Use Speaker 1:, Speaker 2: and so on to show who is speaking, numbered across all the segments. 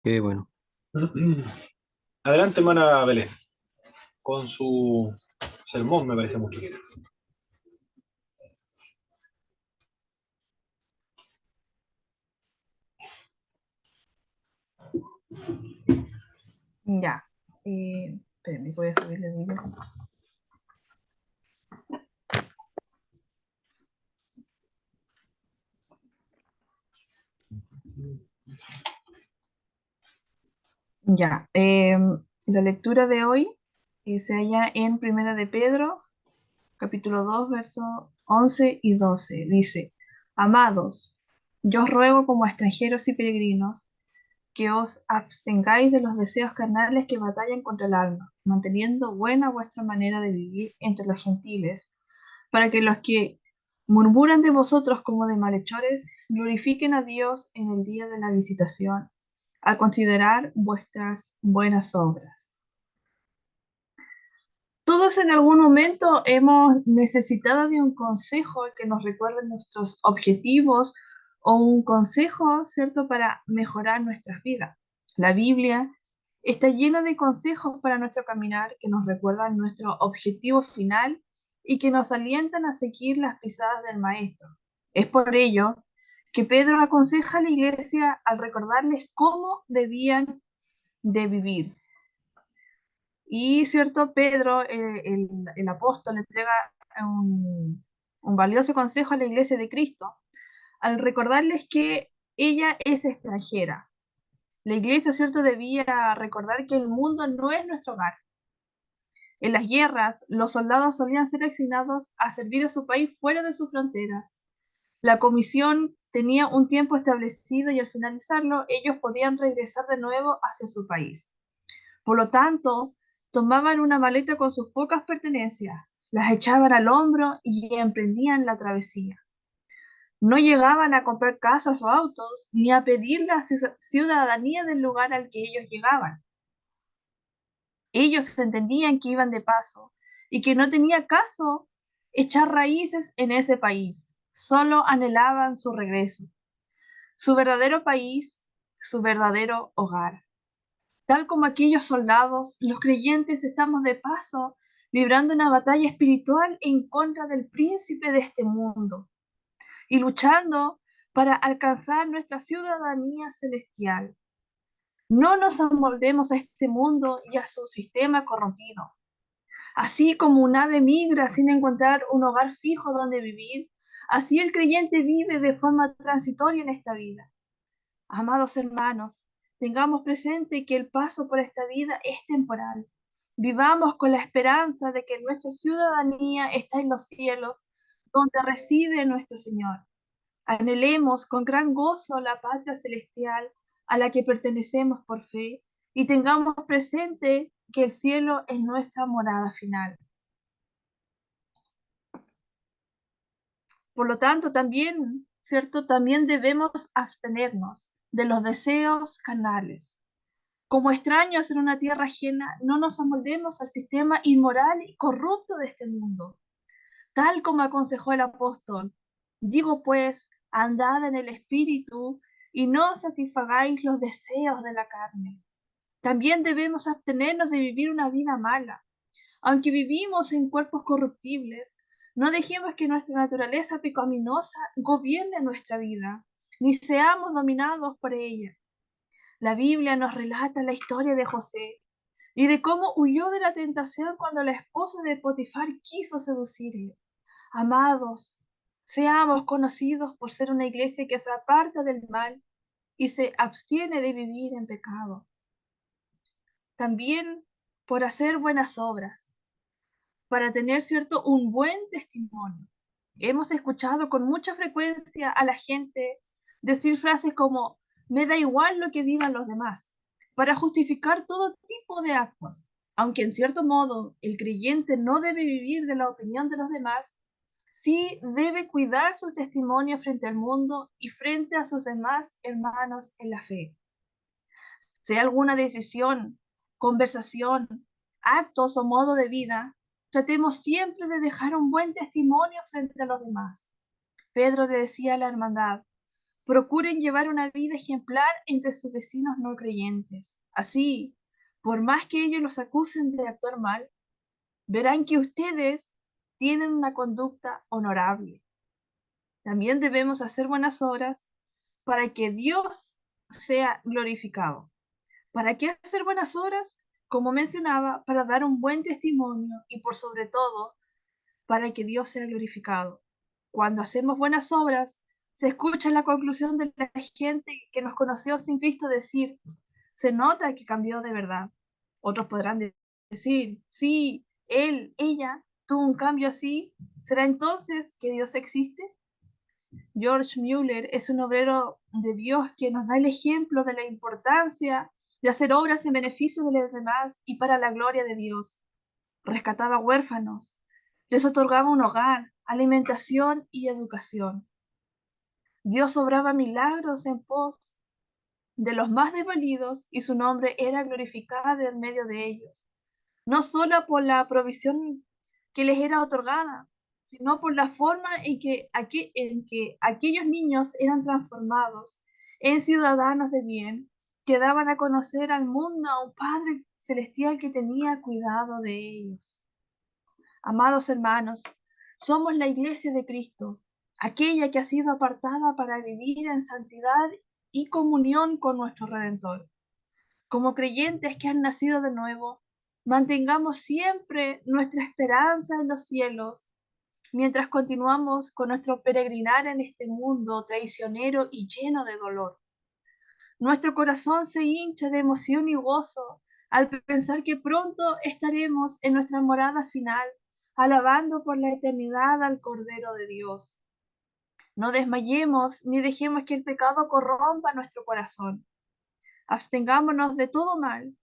Speaker 1: Qué bueno.
Speaker 2: Adelante, hermana Belén, con su sermón, me parece mucho.
Speaker 3: Ya. Espérenme, voy a subirle el video. Ya. La lectura de hoy se halla en Primera de Pedro, capítulo 2 versos 11 y 12. Dice, Amados, yo os ruego como extranjeros y peregrinos que os abstengáis de los deseos carnales que batallan contra el alma, manteniendo buena vuestra manera de vivir entre los gentiles, para que los que murmuran de vosotros como de malhechores glorifiquen a Dios en el día de la visitación, al considerar vuestras buenas obras. Todos en algún momento hemos necesitado de un consejo que nos recuerde nuestros objetivos o un consejo, ¿cierto?, para mejorar nuestras vidas. La Biblia está llena de consejos para nuestro caminar que nos recuerdan nuestro objetivo final y que nos alientan a seguir las pisadas del Maestro. Es por ello que Pedro aconseja a la iglesia al recordarles cómo debían de vivir. Y cierto, Pedro, el apóstol, entrega un valioso consejo a la iglesia de Cristo al recordarles que ella es extranjera. La iglesia, cierto, debía recordar que el mundo no es nuestro hogar. En las guerras, los soldados solían ser asignados a servir a su país fuera de sus fronteras. La comisión tenía un tiempo establecido y al finalizarlo, ellos podían regresar de nuevo hacia su país. Por lo tanto, tomaban una maleta con sus pocas pertenencias, las echaban al hombro y emprendían la travesía. No llegaban a comprar casas o autos, ni a pedir la ciudadanía del lugar al que ellos llegaban. Ellos entendían que iban de paso y que no tenía caso echar raíces en ese país. Solo anhelaban su regreso, su verdadero país, su verdadero hogar. Tal como aquellos soldados, los creyentes estamos de paso, librando una batalla espiritual en contra del príncipe de este mundo y luchando para alcanzar nuestra ciudadanía celestial. No nos amoldemos a este mundo y a su sistema corrompido. Así como un ave migra sin encontrar un hogar fijo donde vivir, así el creyente vive de forma transitoria en esta vida. Amados hermanos, tengamos presente que el paso por esta vida es temporal. Vivamos con la esperanza de que nuestra ciudadanía está en los cielos, donde reside nuestro Señor. Anhelemos con gran gozo la patria celestial a la que pertenecemos por fe y tengamos presente que el cielo es nuestra morada final. Por lo tanto, también, ¿cierto? También debemos abstenernos de los deseos carnales. Como extraños en una tierra ajena, no nos amoldemos al sistema inmoral y corrupto de este mundo, tal como aconsejó el apóstol. Digo pues, andad en el espíritu y no satisfagáis los deseos de la carne. También debemos abstenernos de vivir una vida mala. Aunque vivimos en cuerpos corruptibles, no dejemos que nuestra naturaleza pecaminosa gobierne nuestra vida, ni seamos dominados por ella. La Biblia nos relata la historia de José y de cómo huyó de la tentación cuando la esposa de Potifar quiso seducirle. Amados, seamos conocidos por ser una iglesia que se aparta del mal y se abstiene de vivir en pecado. También por hacer buenas obras, para tener cierto un buen testimonio. Hemos escuchado con mucha frecuencia a la gente decir frases como me da igual lo que digan los demás, para justificar todo tipo de actos. Aunque en cierto modo el creyente no debe vivir de la opinión de los demás, sí debe cuidar su testimonio frente al mundo y frente a sus demás hermanos en la fe. Sea alguna decisión, conversación, actos o modo de vida, tratemos siempre de dejar un buen testimonio frente a los demás. Pedro le decía a la hermandad, Procuren llevar una vida ejemplar entre sus vecinos no creyentes. Así, por más que ellos los acusen de actuar mal, verán que ustedes tienen una conducta honorable. También debemos hacer buenas obras para que Dios sea glorificado. ¿Para qué hacer buenas obras? Como mencionaba, para dar un buen testimonio y por sobre todo, para que Dios sea glorificado. Cuando hacemos buenas obras, se escucha la conclusión de la gente que nos conoció sin Cristo decir, se nota que cambió de verdad. Otros podrán decir, sí, él, ella tuvo un cambio así. ¿Será entonces que Dios existe? George Mueller es un obrero de Dios que nos da el ejemplo de la importancia de hacer obras en beneficio de los demás y para la gloria de Dios. Rescataba huérfanos, les otorgaba un hogar, alimentación y educación. Dios obraba milagros en pos de los más desvalidos y su nombre era glorificado en medio de ellos, no solo por la provisión que les era otorgada, sino por la forma en que aquellos niños eran transformados en ciudadanos de bien, que daban a conocer al mundo a un Padre celestial que tenía cuidado de ellos. Amados hermanos, somos la iglesia de Cristo, aquella que ha sido apartada para vivir en santidad y comunión con nuestro Redentor. Como creyentes que han nacido de nuevo, mantengamos siempre nuestra esperanza en los cielos mientras continuamos con nuestro peregrinar en este mundo traicionero y lleno de dolor. Nuestro corazón se hincha de emoción y gozo al pensar que pronto estaremos en nuestra morada final, alabando por la eternidad al Cordero de Dios. No desmayemos ni dejemos que el pecado corrompa nuestro corazón. Abstengámonos de todo mal,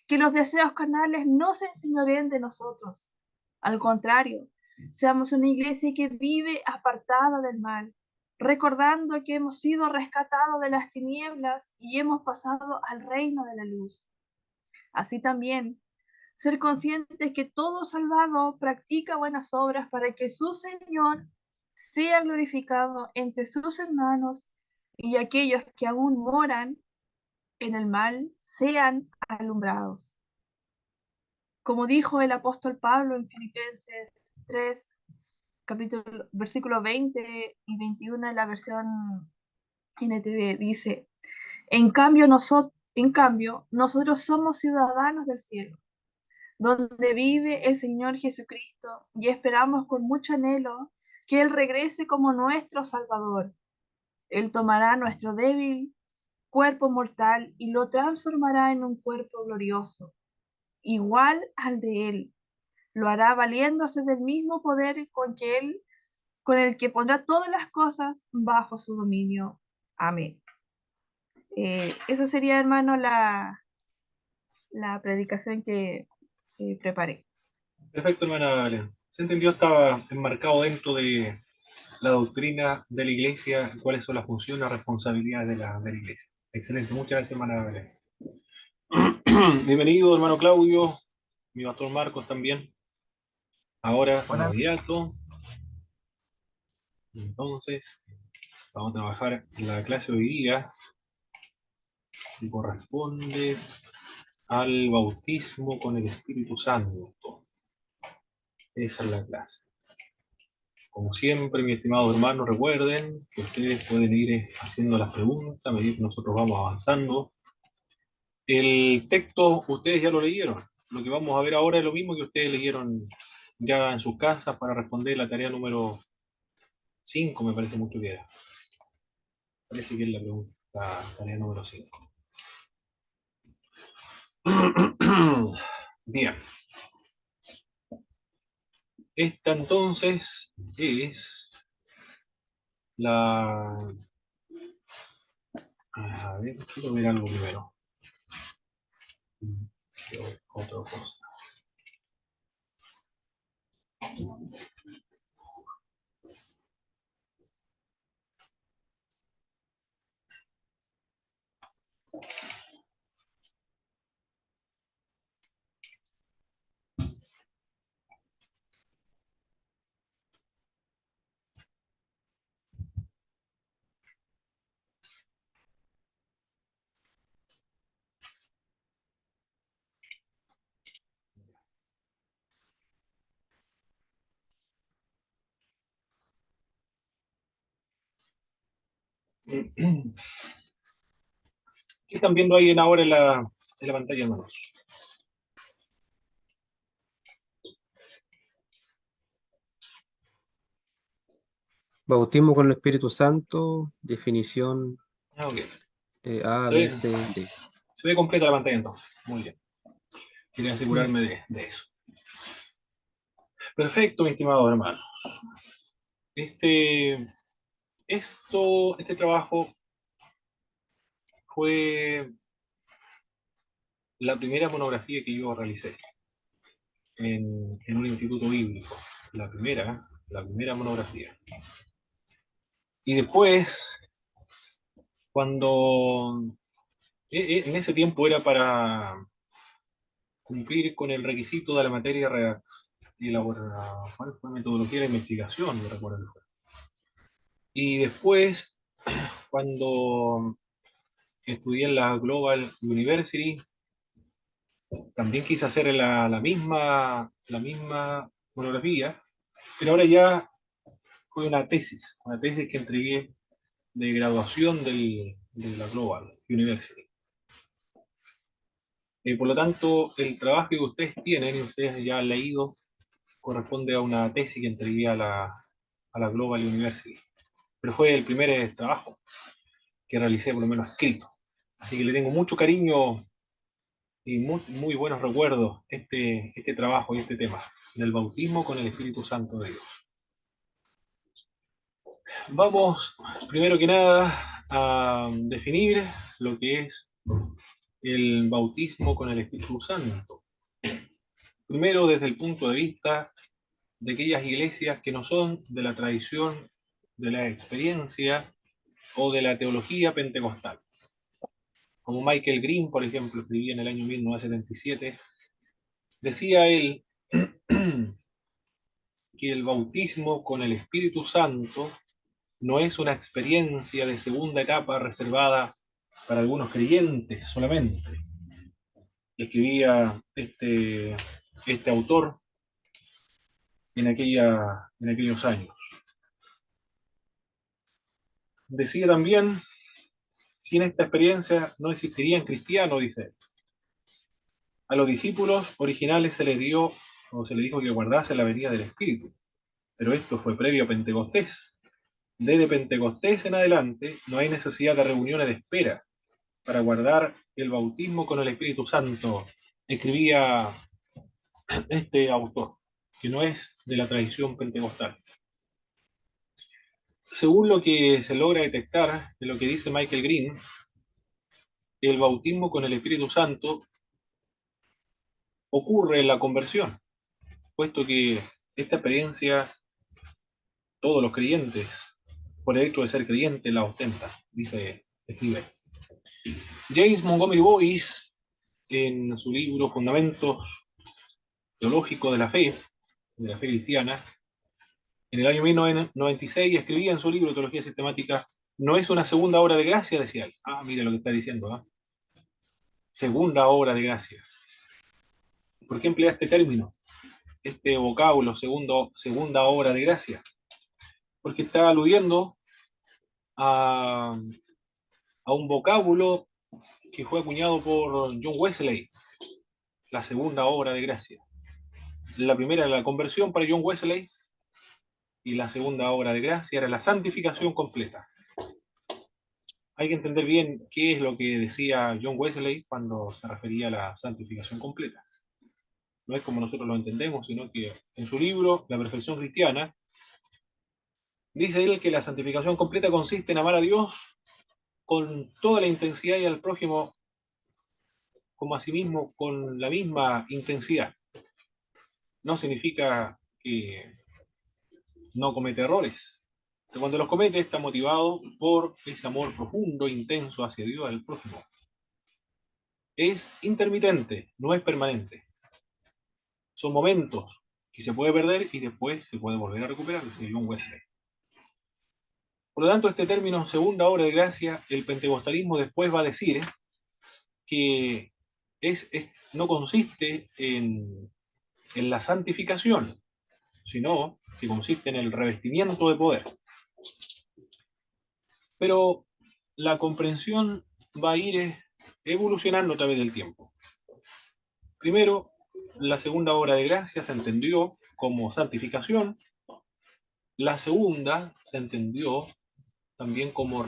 Speaker 3: que los deseos carnales no se enseñoreen de nosotros. Al contrario, seamos una iglesia que vive apartada del mal, recordando que hemos sido rescatados de las tinieblas y hemos pasado al reino de la luz. Así también, ser conscientes que todo salvado practica buenas obras para que su Señor sea glorificado entre sus hermanos y aquellos que aún moran en el mal sean alumbrados. Como dijo el apóstol Pablo en Filipenses 3, versículo 20 y 21 en la versión NTV, dice, en cambio, nosotros somos ciudadanos del cielo, donde vive el Señor Jesucristo, y esperamos con mucho anhelo que Él regrese como nuestro Salvador. Él tomará nuestro débil cuerpo mortal y lo transformará en un cuerpo glorioso, igual al de Él. Lo hará valiéndose del mismo poder con el que pondrá todas las cosas bajo su dominio. Amén. Esa sería, hermano, la predicación que preparé.
Speaker 2: Perfecto, hermana Belén. Se entendió, estaba enmarcado dentro de la doctrina de la iglesia, cuáles son las funciones y responsabilidades de la iglesia. Excelente, muchas gracias, hermana Belén. Bienvenido, hermano Claudio, mi pastor Marcos también. Ahora,
Speaker 1: Buenas,
Speaker 2: inmediato, entonces, vamos a trabajar la clase de hoy día que corresponde al bautismo con el Espíritu Santo. Esa es la clase. Como siempre, mis estimados hermanos, recuerden que ustedes pueden ir haciendo las preguntas a medida que nosotros vamos avanzando. El texto, ustedes ya lo leyeron. Lo que vamos a ver ahora es lo mismo que ustedes leyeron ya en sus casas para responder la tarea número 5, me parece mucho que era. Parece que es la pregunta, la tarea número 5. Bien. Esta entonces es la... A ver, quiero ver algo primero. Otra cosa. ¿Qué están viendo ahí ahora en la pantalla, hermanos?
Speaker 1: Bautismo con el Espíritu Santo, definición
Speaker 2: Ah, ok.
Speaker 1: A,
Speaker 2: Se
Speaker 1: B,
Speaker 2: ve,
Speaker 1: C, D.
Speaker 2: se ve completa la pantalla entonces. Muy bien. Quería asegurarme de eso. Perfecto, mi estimado hermano. Este trabajo fue la primera monografía que yo realicé en un instituto bíblico. La primera monografía. Y después, cuando en ese tiempo era para cumplir con el requisito de la materia ¿cuál fue? Metodología de investigación, no recuerdo el fue. Y después, cuando estudié en la Global University, también quise hacer la misma monografía, pero ahora ya fue una tesis que entregué de graduación de la Global University. Por lo tanto, el trabajo que ustedes tienen y ustedes ya han leído corresponde a una tesis que entregué a la Global University. Pero fue el primer trabajo que realicé, por lo menos escrito. Así que le tengo mucho cariño y muy buenos recuerdos este trabajo y este tema del bautismo con el Espíritu Santo de Dios. Vamos, primero que nada, a definir lo que es el bautismo con el Espíritu Santo. Primero, desde el punto de vista de aquellas iglesias que no son de la tradición, de la experiencia o de la teología pentecostal. Como Michael Green, por ejemplo, escribía en el año 1977, decía él que el bautismo con el Espíritu Santo no es una experiencia de segunda etapa reservada para algunos creyentes solamente. Escribía este autor en aquellos años. Decía también, sin esta experiencia no existirían cristianos, dice él. A los discípulos originales se les dio, o se les dijo que guardasen la venida del Espíritu, pero esto fue previo a Pentecostés. Desde Pentecostés en adelante no hay necesidad de reuniones de espera para guardar el bautismo con el Espíritu Santo, escribía este autor, que no es de la tradición pentecostal. Según lo que se logra detectar de lo que dice Michael Green, el bautismo con el Espíritu Santo ocurre en la conversión, puesto que esta experiencia todos los creyentes, por el hecho de ser creyentes, la ostentan, escribe. James Montgomery Boyce, en su libro Fundamentos Teológicos de la fe cristiana, en el año 1996 escribía en su libro Teología Sistemática, no es una segunda obra de gracia, decía él. Ah, mire lo que está diciendo, ¿no? Segunda obra de gracia. ¿Por qué emplea este término? Este vocablo, segunda obra de gracia. Porque está aludiendo a un vocábulo que fue acuñado por John Wesley, la segunda obra de gracia. La primera era la conversión para John Wesley y la segunda obra de gracia era la santificación completa. Hay que entender bien qué es lo que decía John Wesley cuando se refería a la santificación completa. No es como nosotros lo entendemos, sino que en su libro, La perfección cristiana, dice él que la santificación completa consiste en amar a Dios con toda la intensidad y al prójimo como a sí mismo con la misma intensidad. No significa que no comete errores. Que cuando los comete está motivado por ese amor profundo e intenso hacia Dios al prójimo. Es intermitente, no es permanente. Son momentos que se puede perder y después se puede volver a recuperar, dice John Wesley. Por lo tanto, este término segunda obra de gracia, el pentecostalismo después va a decir que no consiste en la santificación, sino que consiste en el revestimiento de poder. Pero la comprensión va a ir evolucionando a través del tiempo. Primero, la segunda obra de gracia se entendió como santificación. La segunda se entendió también como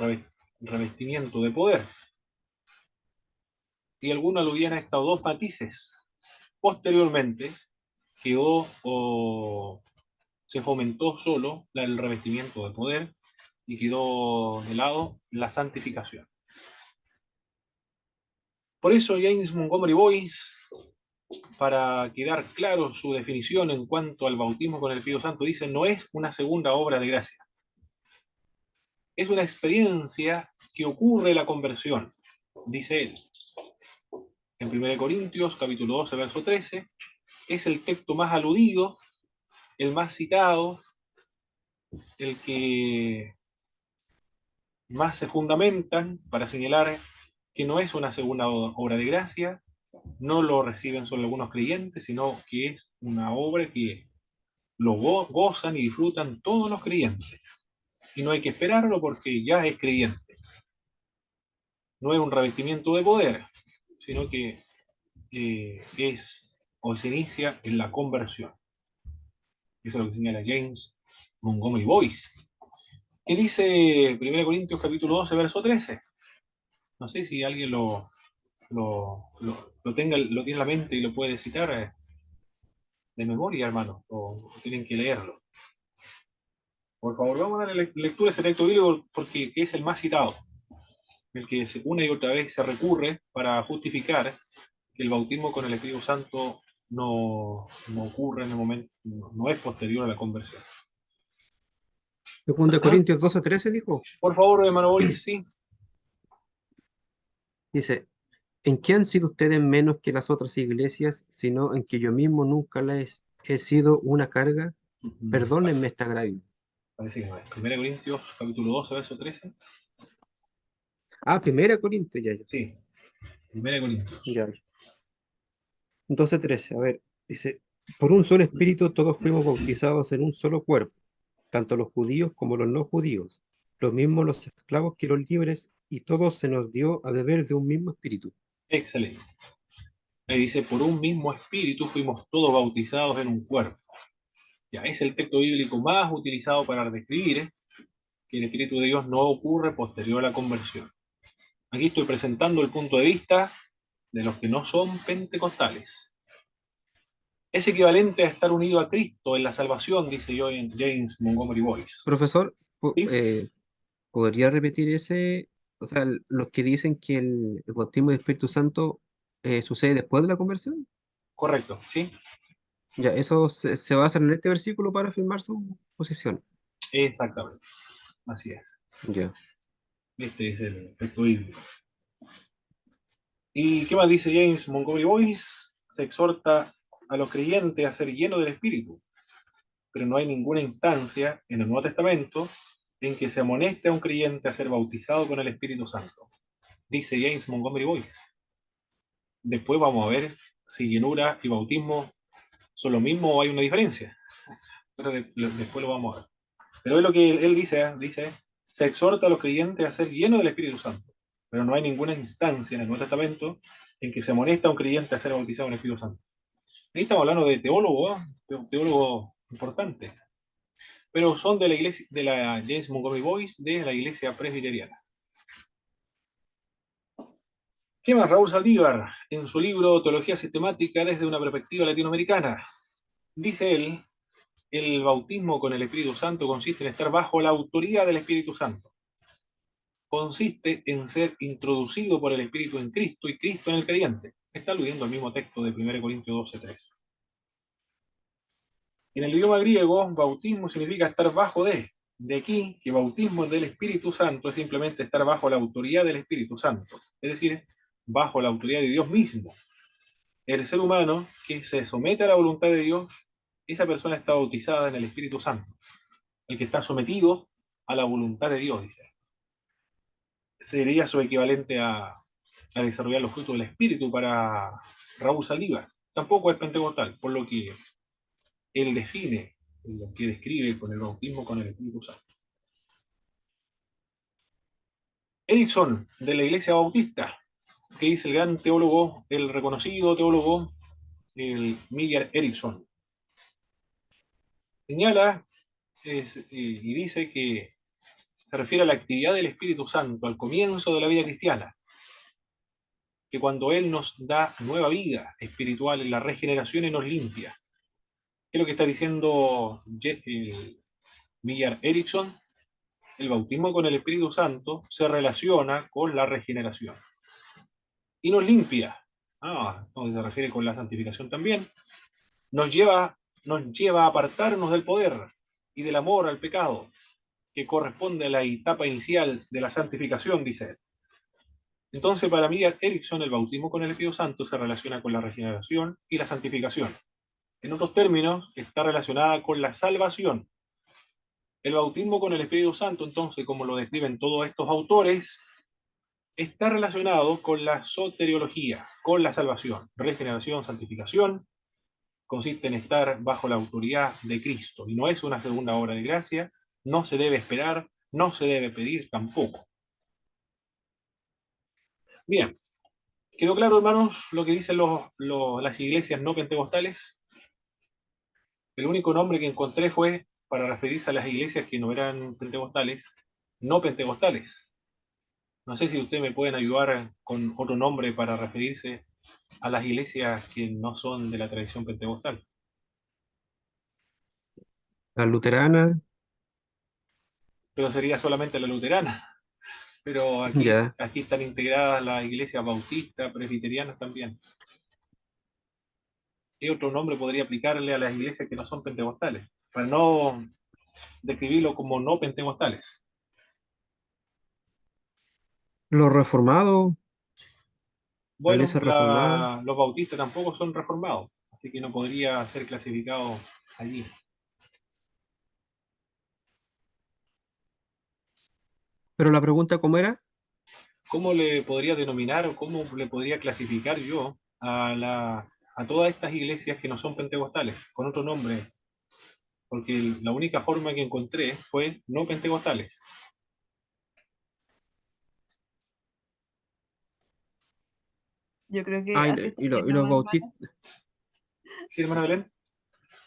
Speaker 2: revestimiento de poder. Y algunos aludían a estos dos matices. Posteriormente quedó o se fomentó solo el revestimiento de poder y quedó de lado la santificación. Por eso James Montgomery Boyce, para quedar claro su definición en cuanto al bautismo con el Espíritu Santo, dice: no es una segunda obra de gracia. Es una experiencia que ocurre la conversión, dice él. En 1 Corintios, capítulo 12, verso 13, es el texto más aludido, el más citado, el que más se fundamentan para señalar que no es una segunda obra de gracia, no lo reciben solo algunos creyentes, sino que es una obra que lo gozan y disfrutan todos los creyentes. Y no hay que esperarlo porque ya es creyente. No es un revestimiento de poder, sino que es o se inicia en la conversión. Eso es lo que señala James Montgomery Boyce. ¿Qué dice 1 Corintios capítulo 12, verso 13? No sé si alguien lo tiene en la mente y lo puede citar de memoria, hermano, o tienen que leerlo. Por favor, vamos a darle lectura a ese texto bíblico porque es el más citado, el que una y otra vez se recurre para justificar que el bautismo con el Espíritu Santo no ocurre en el momento, no es posterior a la conversión.
Speaker 1: 2 Corintios 12:13 dijo,
Speaker 2: Por favor, hermano Boris, sí.
Speaker 1: dice, ¿en qué han sido ustedes menos que las otras iglesias, sino en que yo mismo nunca les he sido una carga? Perdónenme este agravio.
Speaker 2: Parece que no es. 1 Corintios capítulo 12, verso 13.
Speaker 1: Ah, 1 Corintios, ya, ya.
Speaker 2: Sí, 1 Corintios.
Speaker 1: Ya. 12:13, a ver, dice, por un solo espíritu todos fuimos bautizados en un solo cuerpo, tanto los judíos como los no judíos, los mismos los esclavos que los libres, y todos se nos dio a beber de un mismo espíritu.
Speaker 2: Excelente. Ahí dice, por un mismo espíritu fuimos todos bautizados en un cuerpo. Ya, es el texto bíblico más utilizado para describir que el Espíritu de Dios no ocurre posterior a la conversión. Aquí estoy presentando el punto de vista de los que no son pentecostales. Es equivalente a estar unido a Cristo en la salvación, dice yo en James Montgomery Boyce.
Speaker 1: Profesor,
Speaker 2: ¿Sí?
Speaker 1: ¿podría repetir ese? O sea, los que dicen que el bautismo del Espíritu Santo sucede después de la conversión.
Speaker 2: Correcto, ¿sí?
Speaker 1: Ya, eso se basa en este versículo para afirmar su posición.
Speaker 2: Exactamente, así es.
Speaker 1: Ya.
Speaker 2: Este es el texto bíblico. ¿Y qué más dice James Montgomery Boyce? Se exhorta a los creyentes a ser llenos del Espíritu, pero no hay ninguna instancia en el Nuevo Testamento en que se amoneste a un creyente a ser bautizado con el Espíritu Santo. Dice James Montgomery Boyce. Después vamos a ver si llenura y bautismo son lo mismo o hay una diferencia. Pero después lo vamos a ver. Pero es lo que él dice, dice, se exhorta a los creyentes a ser llenos del Espíritu Santo, pero no hay ninguna instancia en el Nuevo Testamento en que se amonesta a un creyente a ser bautizado en el Espíritu Santo. Ahí estamos hablando de teólogos, teólogos importantes, pero son de la iglesia, de la James Montgomery Boyce, de la iglesia presbiteriana. ¿Qué más? Raúl Saldívar, en su libro Teología Sistemática desde una perspectiva latinoamericana, dice él, el bautismo con el Espíritu Santo consiste en estar bajo la autoridad del Espíritu Santo. Consiste en ser introducido por el Espíritu en Cristo y Cristo en el creyente. Está aludiendo al mismo texto de 1 Corintios 12:13. En el idioma griego, bautismo significa estar bajo de. De aquí que bautismo del Espíritu Santo es simplemente estar bajo la autoridad del Espíritu Santo. Es decir, bajo la autoridad de Dios mismo. El ser humano que se somete a la voluntad de Dios, esa persona está bautizada en el Espíritu Santo. El que está sometido a la voluntad de Dios, dice. Sería su equivalente a desarrollar los frutos del Espíritu para Raúl Saldívar. Tampoco es pentecostal, por lo que él define, lo que describe con el bautismo con el Espíritu Santo. Erickson, de la Iglesia Bautista, que dice el gran teólogo, el reconocido teólogo, el Miguel Erickson. Señala y dice que se refiere a la actividad del Espíritu Santo al comienzo de la vida cristiana, que cuando Él nos da nueva vida espiritual en la regeneración y nos limpia. ¿Qué es lo que está diciendo Miguel Erickson? El bautismo con el Espíritu Santo se relaciona con la regeneración y nos limpia. Entonces se refiere con la santificación también. Nos lleva a apartarnos del poder y del amor al pecado, que corresponde a la etapa inicial de la santificación, dice él. Entonces, para mí, Erickson, el bautismo con el Espíritu Santo se relaciona con la regeneración y la santificación. En otros términos, está relacionada con la salvación. El bautismo con el Espíritu Santo, entonces, como lo describen todos estos autores, está relacionado con la soteriología, con la salvación, regeneración, santificación. Consiste en estar bajo la autoridad de Cristo y no es una segunda obra de gracia, no se debe esperar, no se debe pedir tampoco. Bien, ¿quedó claro, hermanos, lo que dicen las iglesias no pentecostales? El único nombre que encontré fue para referirse a las iglesias que no eran pentecostales, no pentecostales. No sé si ustedes me pueden ayudar con otro nombre para referirse a las iglesias que no son de la tradición pentecostal.
Speaker 1: La luterana,
Speaker 2: Pero sería solamente la luterana. Pero
Speaker 1: ya.
Speaker 2: aquí están integradas las iglesias bautistas, presbiterianas también. ¿Qué otro nombre podría aplicarle a las iglesias que no son pentecostales? Para no describirlo como no pentecostales.
Speaker 1: Los reformados, la
Speaker 2: Bueno,
Speaker 1: iglesia reformada.
Speaker 2: los bautistas tampoco son reformados, así que no podría ser clasificado allí.
Speaker 1: Pero la pregunta, ¿cómo era?
Speaker 2: ¿Cómo le podría denominar o cómo le podría clasificar yo a todas estas iglesias que no son pentecostales? Con otro nombre, porque la única forma que encontré fue no pentecostales.
Speaker 3: Yo creo que
Speaker 1: Ah,
Speaker 3: así está bien,
Speaker 1: y
Speaker 3: ¿no,
Speaker 1: los
Speaker 3: hermano?
Speaker 1: bautistas,
Speaker 2: ¿Sí, hermana Belén?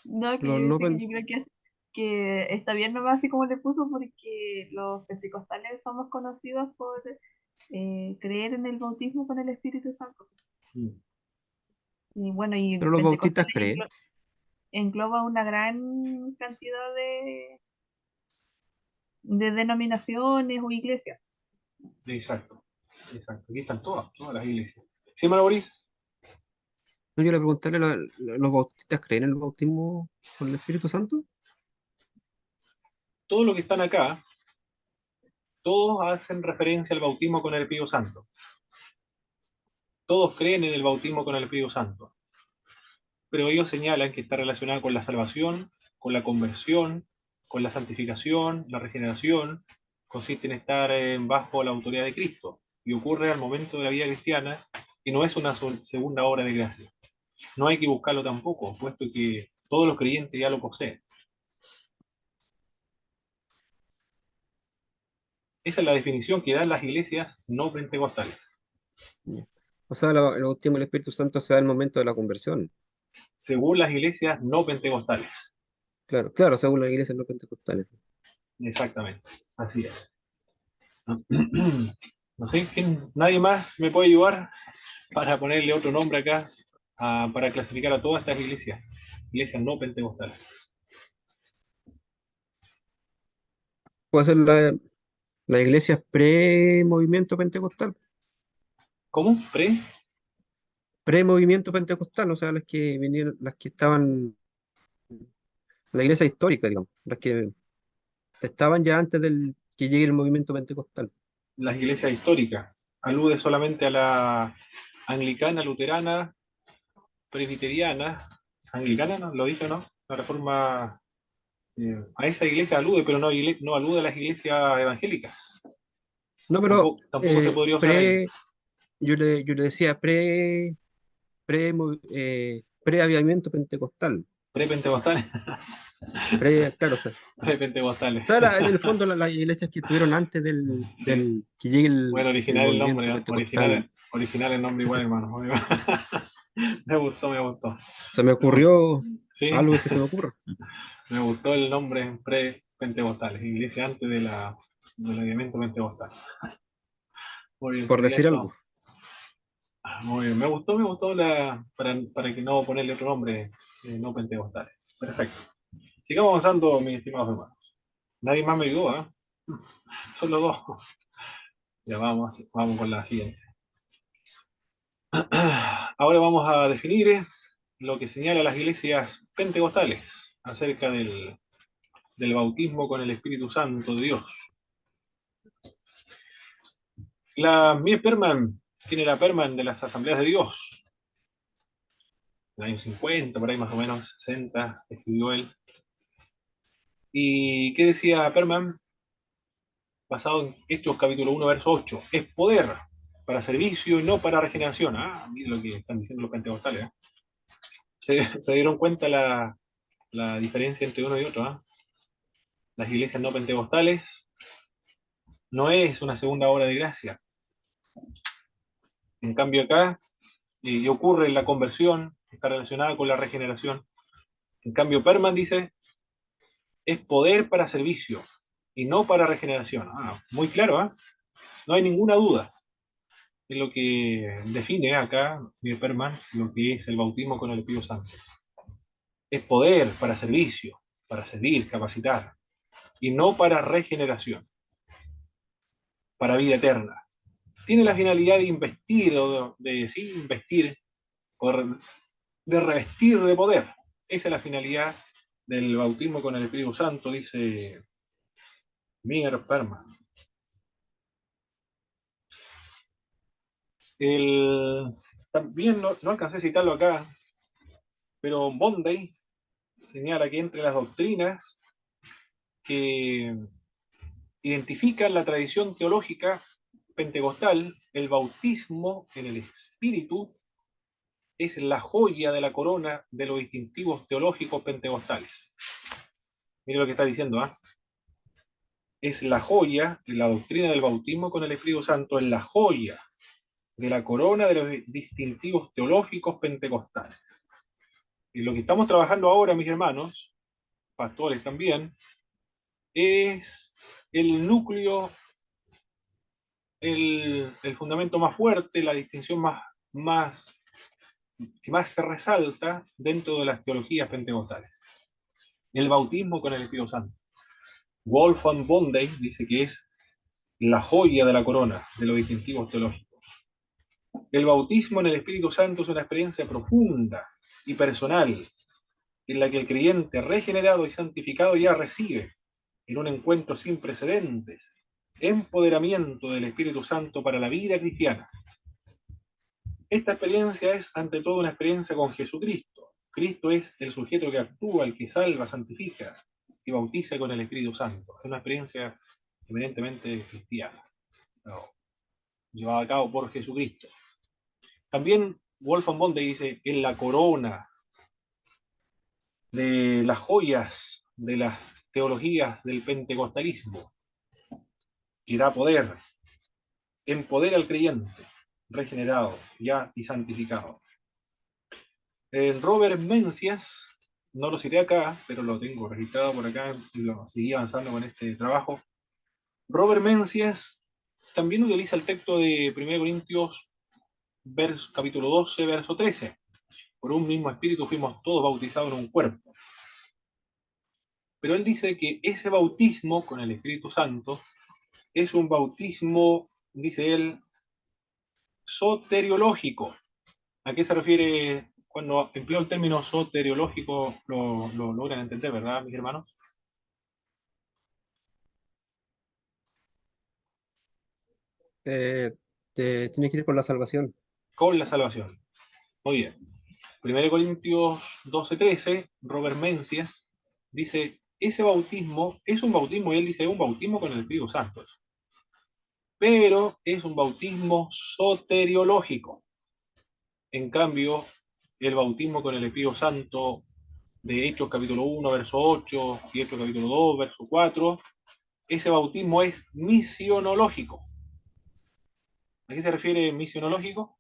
Speaker 3: No, que
Speaker 1: los
Speaker 3: yo
Speaker 1: no
Speaker 3: decía que
Speaker 1: pen-
Speaker 3: yo creo que está bien nomás así como le puso, porque los pentecostales somos conocidos por creer en el bautismo con el Espíritu Santo.
Speaker 2: Mm.
Speaker 3: Y bueno, y
Speaker 1: pero los bautistas
Speaker 3: pentecostales
Speaker 1: creen.
Speaker 3: engloba una gran cantidad de denominaciones o iglesias.
Speaker 2: Exacto, exacto. Aquí están todas las iglesias. ¿Sí, hermano Boris?
Speaker 1: No, yo le preguntarle, ¿los bautistas creen en el bautismo con el Espíritu Santo?
Speaker 2: Todos los que están acá, todos hacen referencia al bautismo con el Espíritu Santo. Todos creen en el bautismo con el Espíritu Santo. Pero ellos señalan que está relacionada con la salvación, con la conversión, con la santificación, la regeneración, consiste en estar bajo la autoridad de Cristo y ocurre al momento de la vida cristiana y no es una segunda obra de gracia. No hay que buscarlo tampoco, puesto que todos los creyentes ya lo poseen. Esa es la definición que dan las iglesias no pentecostales,
Speaker 1: Ya. O sea, el bautismo del Espíritu Santo se da al momento de la conversión.
Speaker 2: según las iglesias no pentecostales.
Speaker 1: Claro, claro, según las iglesias no pentecostales.
Speaker 2: Exactamente, así es. No sé, nadie más me puede ayudar para ponerle otro nombre acá, para clasificar a todas estas iglesias, iglesias no pentecostales.
Speaker 1: Puede ser la iglesia pre-movimiento pentecostal.
Speaker 2: ¿Cómo?
Speaker 1: Pre-movimiento pentecostal, o sea, las que vinieron, las que estaban, la iglesia histórica, digamos, las que estaban ya antes del que llegue el movimiento pentecostal.
Speaker 2: Las iglesias históricas. Alude solamente a la anglicana, luterana, presbiteriana. Anglicana, ¿no? ¿Lo dije, no? La reforma. A esa iglesia alude, pero no, no alude a las iglesias evangélicas.
Speaker 1: No, pero
Speaker 2: Tampoco se podría usar ahí.
Speaker 1: yo le decía pre-avivamiento pentecostal.
Speaker 2: Pre-pentecostales.
Speaker 1: Claro, o sea,
Speaker 2: Pre-pentecostales.
Speaker 1: en el fondo las iglesias que estuvieron antes
Speaker 2: Sí.
Speaker 1: que llegue
Speaker 2: Bueno,
Speaker 1: el
Speaker 2: original el nombre,
Speaker 1: movimiento
Speaker 2: ¿eh?
Speaker 1: pentecostal.
Speaker 2: Original el nombre igual, hermano. Me gustó, me gustó.
Speaker 1: Se me
Speaker 2: Me gustó.
Speaker 1: ocurrió
Speaker 2: Sí,
Speaker 1: algo que se me ocurra,
Speaker 2: me gustó el nombre pre-pentecostales, iglesia antes del movimiento pentecostal. Muy bien,
Speaker 1: por
Speaker 2: sería
Speaker 1: decir algo.
Speaker 2: eso. Muy bien, me gustó para que no ponerle otro nombre, no pentecostales. Perfecto. Sigamos avanzando, mis estimados hermanos. Nadie más me ayudó, ¿ah? Solo dos. Ya vamos con la siguiente. Ahora vamos a definir lo que señala las iglesias pentecostales acerca del bautismo con el Espíritu Santo de Dios. La Mie Perman, ¿quién era Perman de las Asambleas de Dios? En el año 50, por ahí más o menos, 60, escribió él. ¿Y qué decía Perman? Basado en Hechos capítulo 1, verso 8. Es poder para servicio y no para regeneración. Ah, miren lo que están diciendo los pentecostales. ¿Eh? Se dieron cuenta la diferencia entre uno y otro. ¿Eh? Las iglesias no pentecostales no es una segunda obra de gracia. En cambio acá y ocurre la conversión, está relacionada con la regeneración. En cambio Perman dice, es poder para servicio y no para regeneración. Ah, muy claro, ¿eh? No hay ninguna duda en lo que define acá Perman lo que es el bautismo con el Espíritu Santo. Es poder para servicio, para servir, capacitar, y no para regeneración, para vida eterna. Tiene la finalidad de investir, o sí, investir, o de revestir de poder. Esa es la finalidad del bautismo con el Espíritu Santo, dice Miguel Perman. También no alcancé a citarlo acá, pero Bonday señala que entre las doctrinas que identifican la tradición teológica pentecostal, el bautismo en el Espíritu es la joya de la corona de los distintivos teológicos pentecostales. Mire lo que está diciendo, ¿ah? Es la joya, la doctrina del bautismo con el Espíritu Santo, es la joya de la corona de los distintivos teológicos pentecostales. Y lo que estamos trabajando ahora, mis hermanos, pastores también, es el núcleo, el fundamento más fuerte, la distinción que más se resalta dentro de las teologías pentecostales. El bautismo con el Espíritu Santo. Wolfgang Bonday dice que es la joya de la corona de los distintivos teológicos. El bautismo en el Espíritu Santo es una experiencia profunda y personal en la que el creyente regenerado y santificado ya recibe, en un encuentro sin precedentes, empoderamiento del Espíritu Santo para la vida cristiana. Esta experiencia es ante todo una experiencia con Jesucristo. Cristo es el sujeto que actúa, el que salva, santifica y bautiza con el Espíritu Santo. Es una experiencia eminentemente cristiana, ¿no? Llevada a cabo por Jesucristo. También Wolfgang Bonde dice, en la corona de las joyas de las teologías del pentecostalismo, que da poder, empodera al creyente, regenerado ya y santificado. Robert Mencias, no lo cité acá, pero lo tengo registrado por acá y lo seguí avanzando con este trabajo. Robert Mencias también utiliza el texto de 1 Corintios capítulo 12, verso 13. Por un mismo espíritu fuimos todos bautizados en un cuerpo. Pero él dice que ese bautismo con el Espíritu Santo es un bautismo, dice él, soteriológico. ¿A qué se refiere cuando empleo el término soteriológico? Lo logran entender, ¿verdad, mis hermanos?
Speaker 1: Tiene que ir con la salvación.
Speaker 2: Con la salvación. Muy bien. 1 Corintios 12:13, Robert Mencias dice, ese bautismo es un bautismo, y él dice, un bautismo con el Espíritu Santo. Pero es un bautismo soteriológico. En cambio, el bautismo con el Espíritu Santo de Hechos capítulo 1, verso 8, y Hechos capítulo 2, verso 4, ese bautismo es misionológico. ¿A qué se refiere misionológico?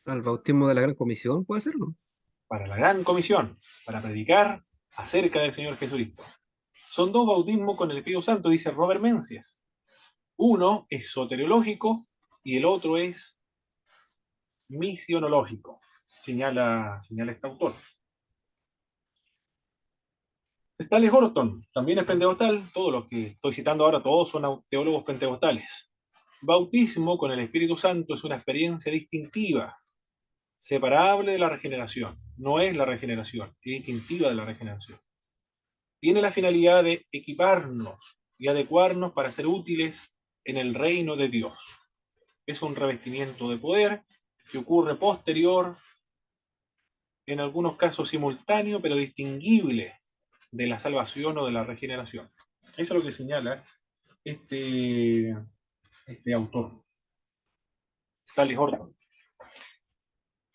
Speaker 1: Al bautismo de la Gran Comisión, puede ser, ¿no?
Speaker 2: Para la gran comisión, para predicar acerca del Señor Jesucristo. Son dos bautismos con el Espíritu Santo, dice Robert Mencius. Uno es soteriológico y el otro es misionológico, señala este autor. Stanley Horton también es pentecostal, todos los que estoy citando ahora, todos son teólogos pentecostales. Bautismo con el Espíritu Santo es una experiencia distintiva, separable de la regeneración. No es la regeneración, es distintiva de la regeneración. Tiene la finalidad de equiparnos y adecuarnos para ser útiles en el reino de Dios. Es un revestimiento de poder que ocurre posterior, en algunos casos simultáneo, pero distinguible de la salvación o de la regeneración. Eso es lo que señala este autor, Stanley Horton.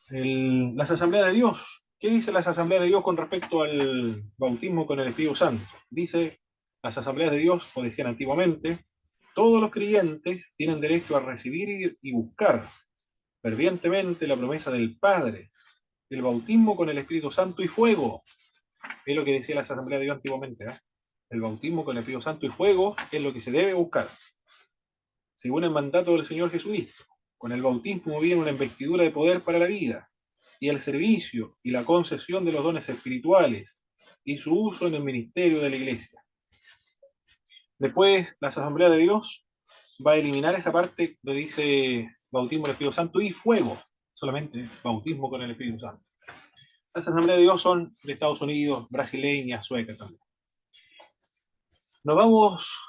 Speaker 2: Las asambleas de Dios. ¿Qué dice las asambleas de Dios con respecto al bautismo con el Espíritu Santo? Dice, las asambleas de Dios, o decían antiguamente, todos los creyentes tienen derecho a recibir y buscar fervientemente la promesa del Padre, el bautismo con el Espíritu Santo y fuego. Es lo que decía las asambleas de Dios antiguamente. El bautismo con el Espíritu Santo y fuego es lo que se debe buscar, según el mandato del Señor Jesucristo. Con el bautismo viene una investidura de poder para la vida, y el servicio y la concesión de los dones espirituales y su uso en el ministerio de la iglesia. Después, la Asamblea de Dios va a eliminar esa parte donde dice bautismo del Espíritu Santo y fuego, solamente bautismo con el Espíritu Santo. Las Asambleas de Dios son de Estados Unidos, brasileñas, suecas también. Nos vamos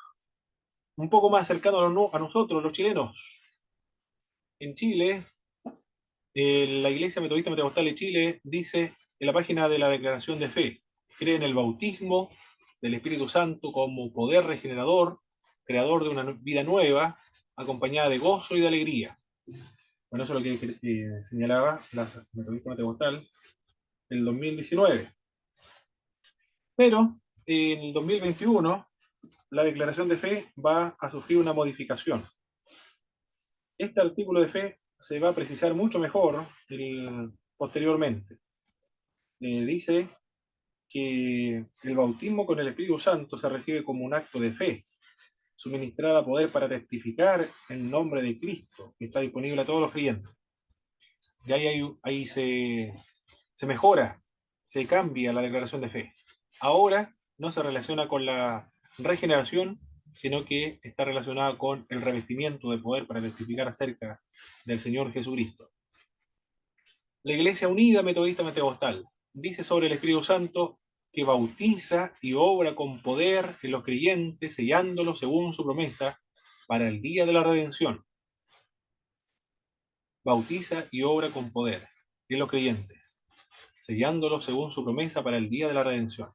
Speaker 2: un poco más cercano a nosotros, los chilenos. En Chile, la Iglesia Metodista Pentecostal de Chile dice en la página de la Declaración de Fe, cree en el bautismo del Espíritu Santo como poder regenerador, creador de una vida nueva, acompañada de gozo y de alegría. Bueno, eso es lo que señalaba la Metodista Pentecostal en el 2019. Pero en el 2021 la declaración de fe va a sufrir una modificación. Este artículo de fe se va a precisar mucho mejor posteriormente. Dice que el bautismo con el Espíritu Santo se recibe como un acto de fe, suministrada a poder para testificar el nombre de Cristo, que está disponible a todos los creyentes. Y ahí se mejora, se cambia la declaración de fe. Ahora no se relaciona con la regeneración, sino que está relacionada con el revestimiento de poder para testificar acerca del Señor Jesucristo. La Iglesia Unida Metodista Pentecostal dice sobre el Espíritu Santo que bautiza y obra con poder en los creyentes, sellándolos según su promesa para el día de la redención. Bautiza y obra con poder en los creyentes, sellándolos según su promesa para el día de la redención.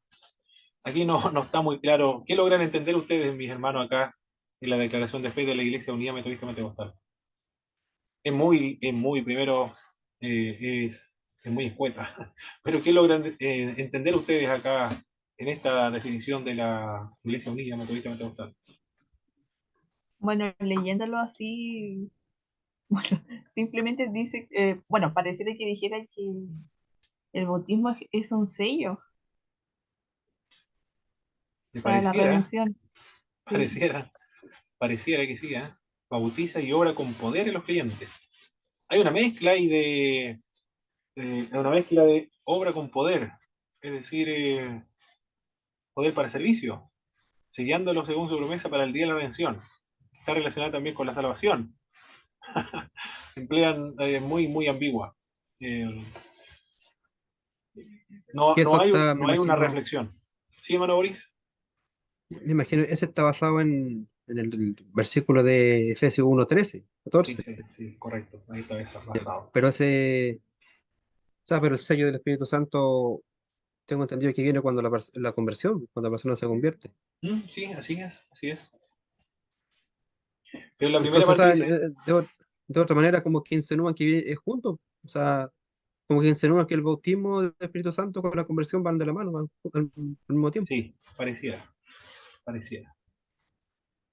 Speaker 2: Aquí no está muy claro. ¿Qué logran entender ustedes, mis hermanos, acá en la declaración de fe de la Iglesia Unida Metodista Pentecostal? Primero, es muy escueta. Pero ¿qué logran entender ustedes acá en esta definición de la Iglesia Unida Metodista Pentecostal?
Speaker 3: Bueno, leyéndolo así, bueno, simplemente dice, bueno, pareciera que dijera que el bautismo es un sello
Speaker 2: ¿Le
Speaker 3: para la
Speaker 2: pareciera?
Speaker 3: redención. Sí.
Speaker 2: Pareciera que sí, ¿eh? Bautiza y obra con poder en los creyentes. Hay una mezcla ahí una mezcla de obra con poder, es decir, poder para servicio, sellándolo según su promesa para el día de la redención. Está relacionada también con la salvación. Emplean muy ambigua. Eh,
Speaker 1: Que eso está,
Speaker 2: no hay una reflexión. ¿Sí, hermano Boris?
Speaker 1: me imagino, ese está basado en el versículo de Efesios 1:13,
Speaker 2: Sí,
Speaker 1: 14.
Speaker 2: sí, correcto. Ahí está
Speaker 1: Ya.
Speaker 2: basado.
Speaker 1: Pero o sea, pero el sello del Espíritu Santo, tengo entendido que viene cuando la conversión, cuando la persona se convierte.
Speaker 2: Sí, así es, así es. Pero la primera
Speaker 1: Entonces, o
Speaker 2: parte
Speaker 1: sea,
Speaker 2: dice,
Speaker 1: de otra manera, como que insinúan que es junto. O sea, como que insinúan que el bautismo del Espíritu Santo con la conversión van de la mano, van al mismo tiempo.
Speaker 2: sí, pareciera, pareciera.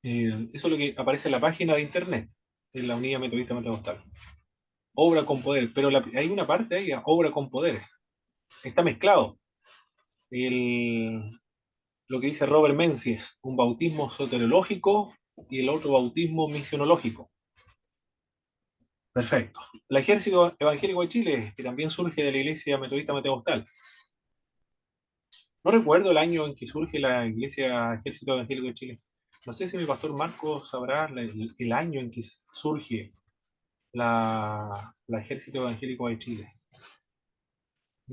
Speaker 2: Eso es lo que aparece en la página de internet, en la Unidad Metodista Pentecostal. Obra con poder, pero hay una parte ahí, obra con poder. Está mezclado. Lo que dice Robert Menzies, un bautismo soteriológico y el otro bautismo misionológico. Perfecto. El Ejército Evangélico de Chile, que también surge de la Iglesia Metodista Pentecostal. No recuerdo el año en que surge la Iglesia Ejército Evangélico de Chile. No sé si mi pastor Marcos sabrá el año en que surge la Ejército Evangélico de Chile.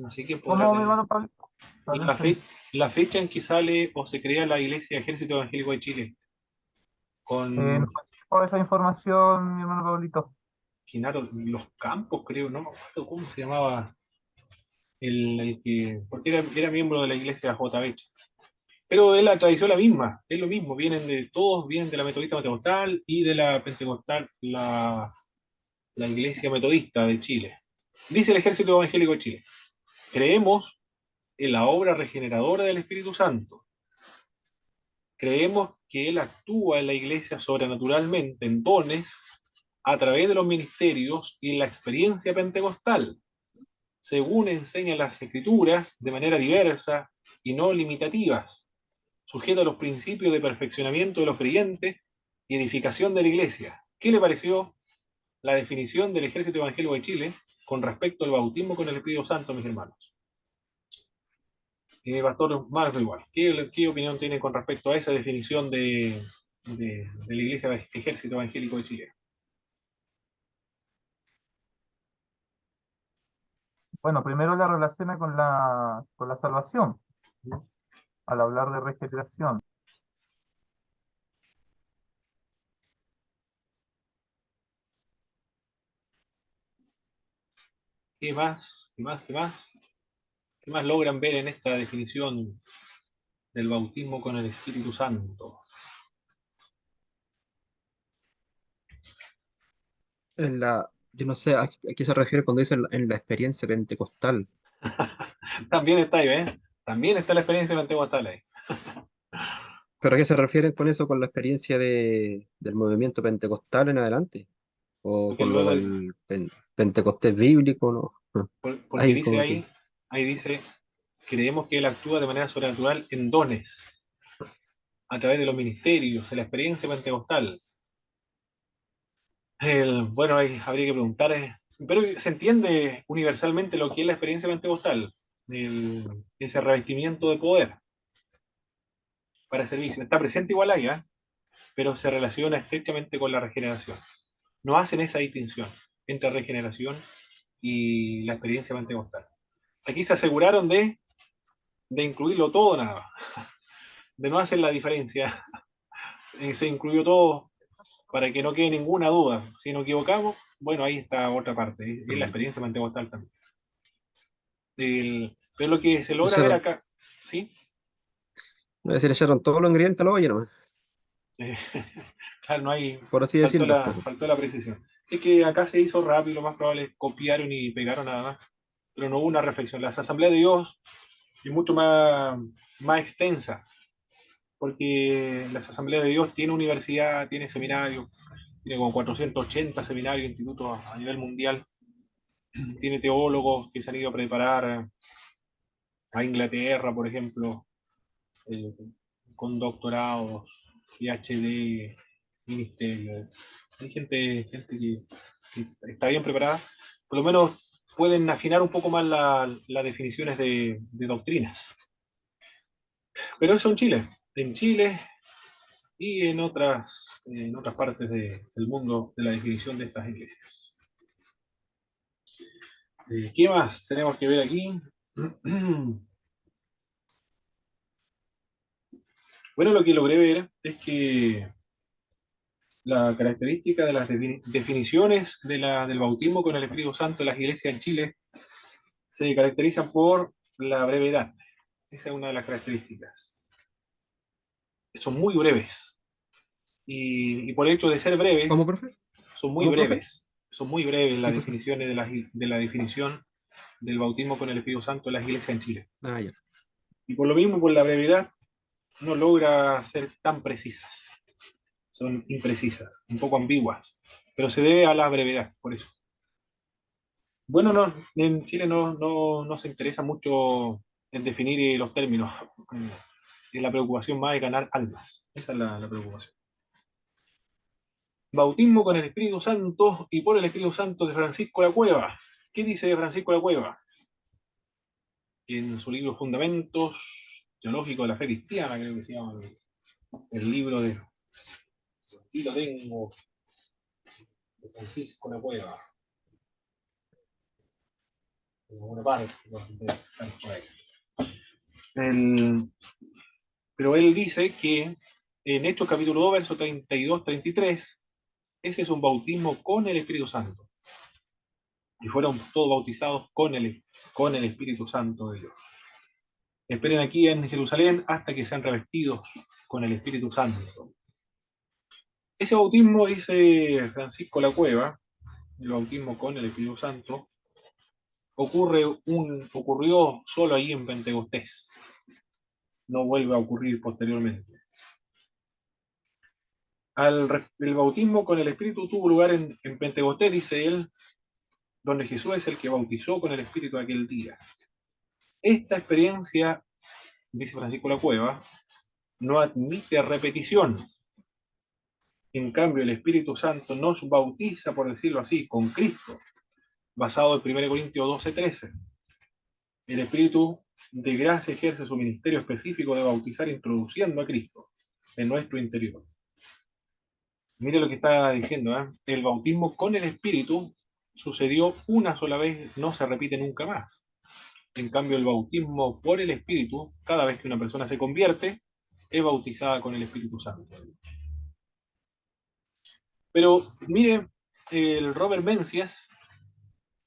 Speaker 2: Así que podrá
Speaker 4: ¿Cómo, mi
Speaker 2: tener
Speaker 4: hermano Pablo? No
Speaker 2: la,
Speaker 4: entendí.
Speaker 2: la fecha en que sale o se crea la Iglesia Ejército Evangélico de Chile.
Speaker 4: No
Speaker 2: Con
Speaker 4: tengo esa información, mi hermano Pablito.
Speaker 2: Genaro Los Campos, creo, no me acuerdo cómo se llamaba el que, porque era miembro de la iglesia JB. Pero es la tradición la misma, es lo mismo, todos vienen de la metodista pentecostal y de la pentecostal, la iglesia metodista de Chile. Dice el Ejército Evangélico de Chile, creemos en la obra regeneradora del Espíritu Santo. Creemos que Él actúa en la iglesia sobrenaturalmente en dones a través de los ministerios y en la experiencia pentecostal, según enseñan las escrituras, de manera diversa y no limitativas, sujeta a los principios de perfeccionamiento de los creyentes y edificación de la iglesia. ¿Qué le pareció la definición del Ejército Evangélico de Chile con respecto al bautismo con el Espíritu Santo, mis hermanos? Pastor Marco, igual. ¿Qué opinión tiene con respecto a esa definición de la Iglesia Ejército Evangélico de Chile?
Speaker 4: Bueno, primero la relaciona con la salvación, al hablar de regeneración.
Speaker 2: ¿Qué más? ¿Qué más? ¿Qué más? ¿Qué más logran ver en esta definición del bautismo con el Espíritu Santo?
Speaker 1: Yo no sé a qué se refiere cuando dice en la experiencia pentecostal.
Speaker 2: También está ahí, ¿eh? También está la experiencia pentecostal ahí.
Speaker 1: ¿Pero a qué se refieren con eso, con la experiencia del movimiento pentecostal en adelante? ¿O
Speaker 2: Porque
Speaker 1: con lo
Speaker 2: luego,
Speaker 1: del Pentecostés bíblico, no?
Speaker 2: porque
Speaker 1: Ahí
Speaker 2: dice
Speaker 1: como
Speaker 2: ahí,
Speaker 1: que...
Speaker 2: ahí dice, creemos que Él actúa de manera sobrenatural en dones, a través de los ministerios, en la experiencia pentecostal. Bueno, ahí habría que preguntar, pero se entiende universalmente lo que es la experiencia pentecostal, ese revestimiento de poder para servicio. Está presente igual ahí, ¿eh? Pero se relaciona estrechamente con la regeneración. No hacen esa distinción entre regeneración y la experiencia pentecostal. Aquí se aseguraron de incluirlo todo nada más, de no hacer la diferencia. Se incluyó todo para que no quede ninguna duda. Si nos equivocamos, bueno, ahí está otra parte, es la
Speaker 1: mm,
Speaker 2: experiencia pentecostal también. Pero lo que se logra ver
Speaker 1: Pusieron,
Speaker 2: acá, ¿sí?
Speaker 1: no sé si le echaron todos los ingredientes a la olla nomás,
Speaker 2: Eh, claro, no hay,
Speaker 1: por así decirlo.
Speaker 2: faltó la precisión. Es que acá se hizo rápido, lo más probable es copiaron y pegaron nada más, pero no hubo una reflexión. Las asambleas de Dios es mucho más extensa, porque las asambleas de Dios tiene universidad, tiene seminario, tiene como 480 seminarios, institutos a nivel mundial, tiene teólogos que se han ido a preparar a Inglaterra, por ejemplo, eh, con doctorados, PhD, ministerio. Hay gente que está bien preparada, por lo menos pueden afinar un poco más las definiciones de doctrinas. Pero eso en Chile y en otras partes del mundo de la definición de estas iglesias. ¿Qué más tenemos que ver aquí? Bueno, lo que logré ver es que la característica de las definiciones del bautismo con el Espíritu Santo en las iglesias en Chile se caracterizan por la brevedad. Esa es una de las características. Son muy breves. Y por el hecho de ser breves,
Speaker 1: ¿Cómo, profe?
Speaker 2: son muy
Speaker 1: ¿Cómo, profe?
Speaker 2: breves. Son muy breves las
Speaker 1: ¿Qué cosa?
Speaker 2: definiciones de la definición del bautismo con el Espíritu Santo en las iglesias en Chile.
Speaker 1: Ah, ya.
Speaker 2: Y por lo mismo, por la brevedad, no logra ser tan precisas. Son imprecisas, un poco ambiguas, pero se debe a la brevedad, por eso. Bueno, no, en Chile no se interesa mucho en definir los términos. La preocupación más es ganar almas. Esa es la preocupación. Bautismo con el Espíritu Santo y por el Espíritu Santo de Francisco La Cueva. ¿Qué dice de Francisco La Cueva? En su libro Fundamentos Teológicos de la Fe Cristiana, creo que se llama el libro de... Aquí lo tengo, de Francisco La Cueva. En alguna parte, pero él dice que en Hechos capítulo 2, verso 32-33, ese es un bautismo con el Espíritu Santo. Y fueron todos bautizados con el Espíritu Santo de Dios. Esperen aquí en Jerusalén hasta que sean revestidos con el Espíritu Santo. Ese bautismo, dice Francisco La Cueva, el bautismo con el Espíritu Santo, ocurrió solo ahí en Pentecostés. No vuelve a ocurrir posteriormente. El bautismo con el Espíritu tuvo lugar en Pentecostés, dice él, donde Jesús es el que bautizó con el Espíritu aquel día. Esta experiencia, dice Francisco La Cueva, no admite repetición. En cambio, el Espíritu Santo nos bautiza, por decirlo así, con Cristo, basado en 1 Corintios 12:13. El Espíritu de gracia ejerce su ministerio específico de bautizar introduciendo a Cristo en nuestro interior. Mire lo que está diciendo, ¿eh? El bautismo con el Espíritu sucedió una sola vez, no se repite nunca más. En cambio, el bautismo por el Espíritu, cada vez que una persona se convierte, es bautizada con el Espíritu Santo. Pero mire, el Robert Mencias,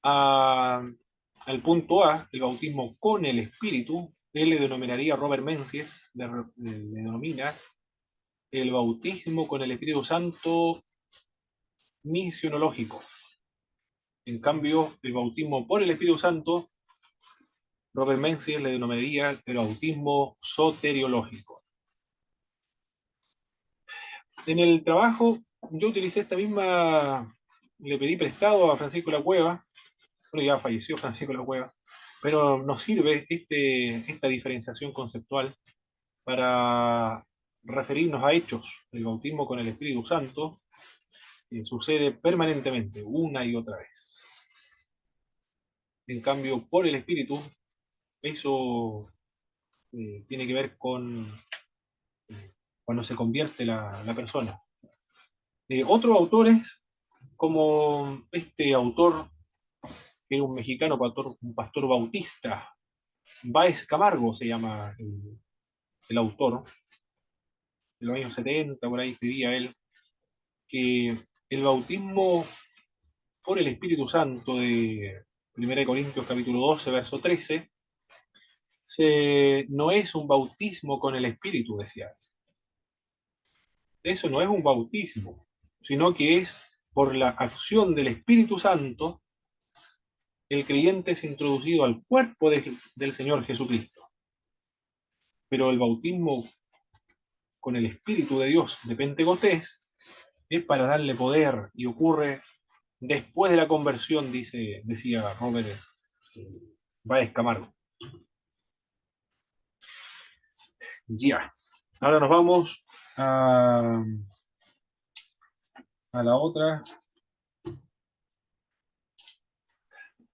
Speaker 2: al punto A, el bautismo con el Espíritu, él le denominaría, Robert Mencias, le denomina el bautismo con el Espíritu Santo misionológico. En cambio, el bautismo por el Espíritu Santo, Robert Mencias le denominaría el bautismo soteriológico. En el trabajo, yo utilicé esta misma, le pedí prestado a Francisco La Cueva, bueno, ya falleció Francisco La Cueva, pero nos sirve esta diferenciación conceptual para referirnos a hechos. El bautismo con el Espíritu Santo sucede permanentemente, una y otra vez. En cambio, por el Espíritu, eso tiene que ver con cuando se convierte la persona. Otros autores, como este autor, que era un mexicano, un pastor bautista, Báez Camargo se llama el autor, de los años 70, por ahí escribía él, que el bautismo por el Espíritu Santo de 1 Corintios capítulo 12, verso 13, no es un bautismo con el Espíritu, decía. Eso no es un bautismo, sino que es por la acción del Espíritu Santo, el creyente es introducido al cuerpo del Señor Jesucristo. Pero el bautismo con el Espíritu de Dios de Pentecostés es para darle poder y ocurre después de la conversión, decía Robert Báez Camargo. Ya. Ahora nos vamos a la otra.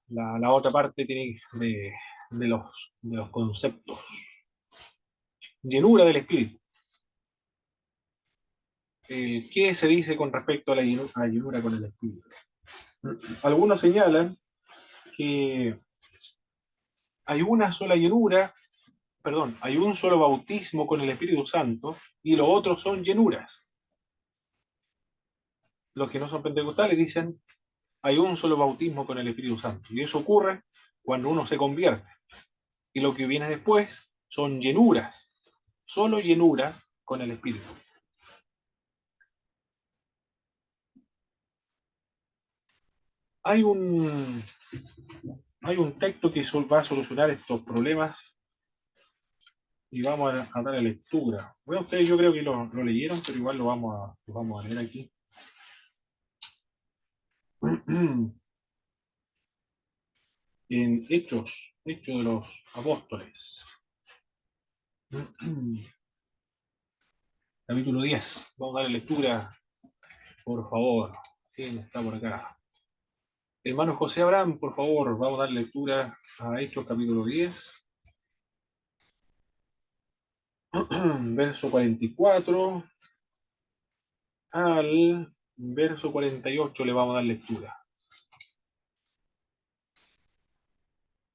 Speaker 2: La otra parte tiene de los conceptos. Llenura del Espíritu. ¿Qué se dice con respecto a la llenura con el Espíritu? Algunos señalan que hay una sola llenura, perdón, hay un solo bautismo con el Espíritu Santo y los otros son llenuras. Los que no son pentecostales dicen hay un solo bautismo con el Espíritu Santo y eso ocurre cuando uno se convierte. Y lo que viene después son llenuras, solo llenuras con el Espíritu. Hay un texto que va a solucionar estos problemas y vamos a darle lectura. Bueno, ustedes yo creo que lo leyeron, pero igual lo vamos a leer aquí. En Hechos de los Apóstoles. Capítulo 10. Vamos a darle lectura, por favor. ¿Quién está por acá? Hermano José Abraham, por favor, vamos a dar lectura a Hechos capítulo 10. Verso 44 al verso 48 le vamos a dar lectura.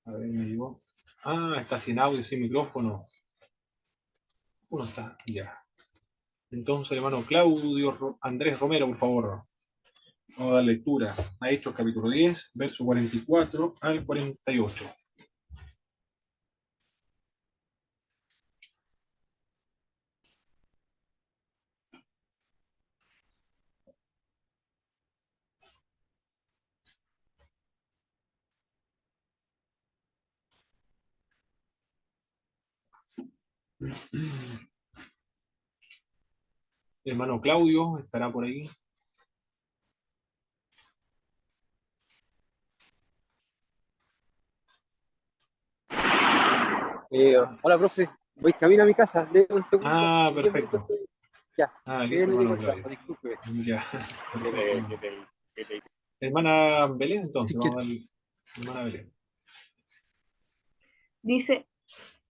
Speaker 2: A ver, me llegó. Ah, está sin audio, sin micrófono. Uno está, ya. Entonces, hermano Claudio Andrés Romero, por favor. Vamos a dar lectura a Hechos capítulo 10, verso 44 al 48. Hermano Claudio estará por ahí.
Speaker 5: Hola, profe. Voy camino a mi casa. Deme un segundo.
Speaker 2: Ah,
Speaker 5: En 10 minutos
Speaker 2: perfecto.
Speaker 5: estoy. Ya.
Speaker 2: Ah, listo,
Speaker 5: Viene llego a
Speaker 2: hermano
Speaker 5: mi
Speaker 2: Claudio.
Speaker 5: casa. Disculpe.
Speaker 2: Ya,
Speaker 5: ¿Qué
Speaker 2: perfecto.
Speaker 5: te-
Speaker 2: Hermana Belén, entonces,
Speaker 1: Si
Speaker 2: vamos
Speaker 1: quiere.
Speaker 2: a darle. Hermana Belén.
Speaker 3: Dice,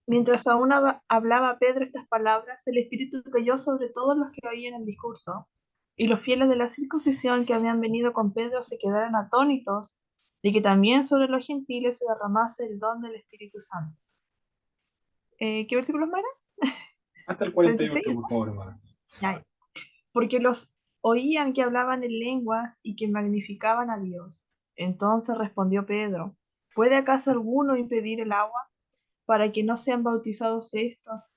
Speaker 3: mientras aún hablaba Pedro estas palabras, el Espíritu cayó sobre todos los que oían el discurso, y los fieles de la circuncisión que habían venido con Pedro se quedaron atónitos de que también sobre los gentiles se derramase el don del Espíritu Santo. ¿Qué versículos más era?
Speaker 2: Hasta el
Speaker 3: 36.
Speaker 2: 48, por favor, hermano.
Speaker 3: Ya. Porque los oían que hablaban en lenguas y que magnificaban a Dios. Entonces respondió Pedro, ¿puede acaso alguno impedir el agua para que no sean bautizados estos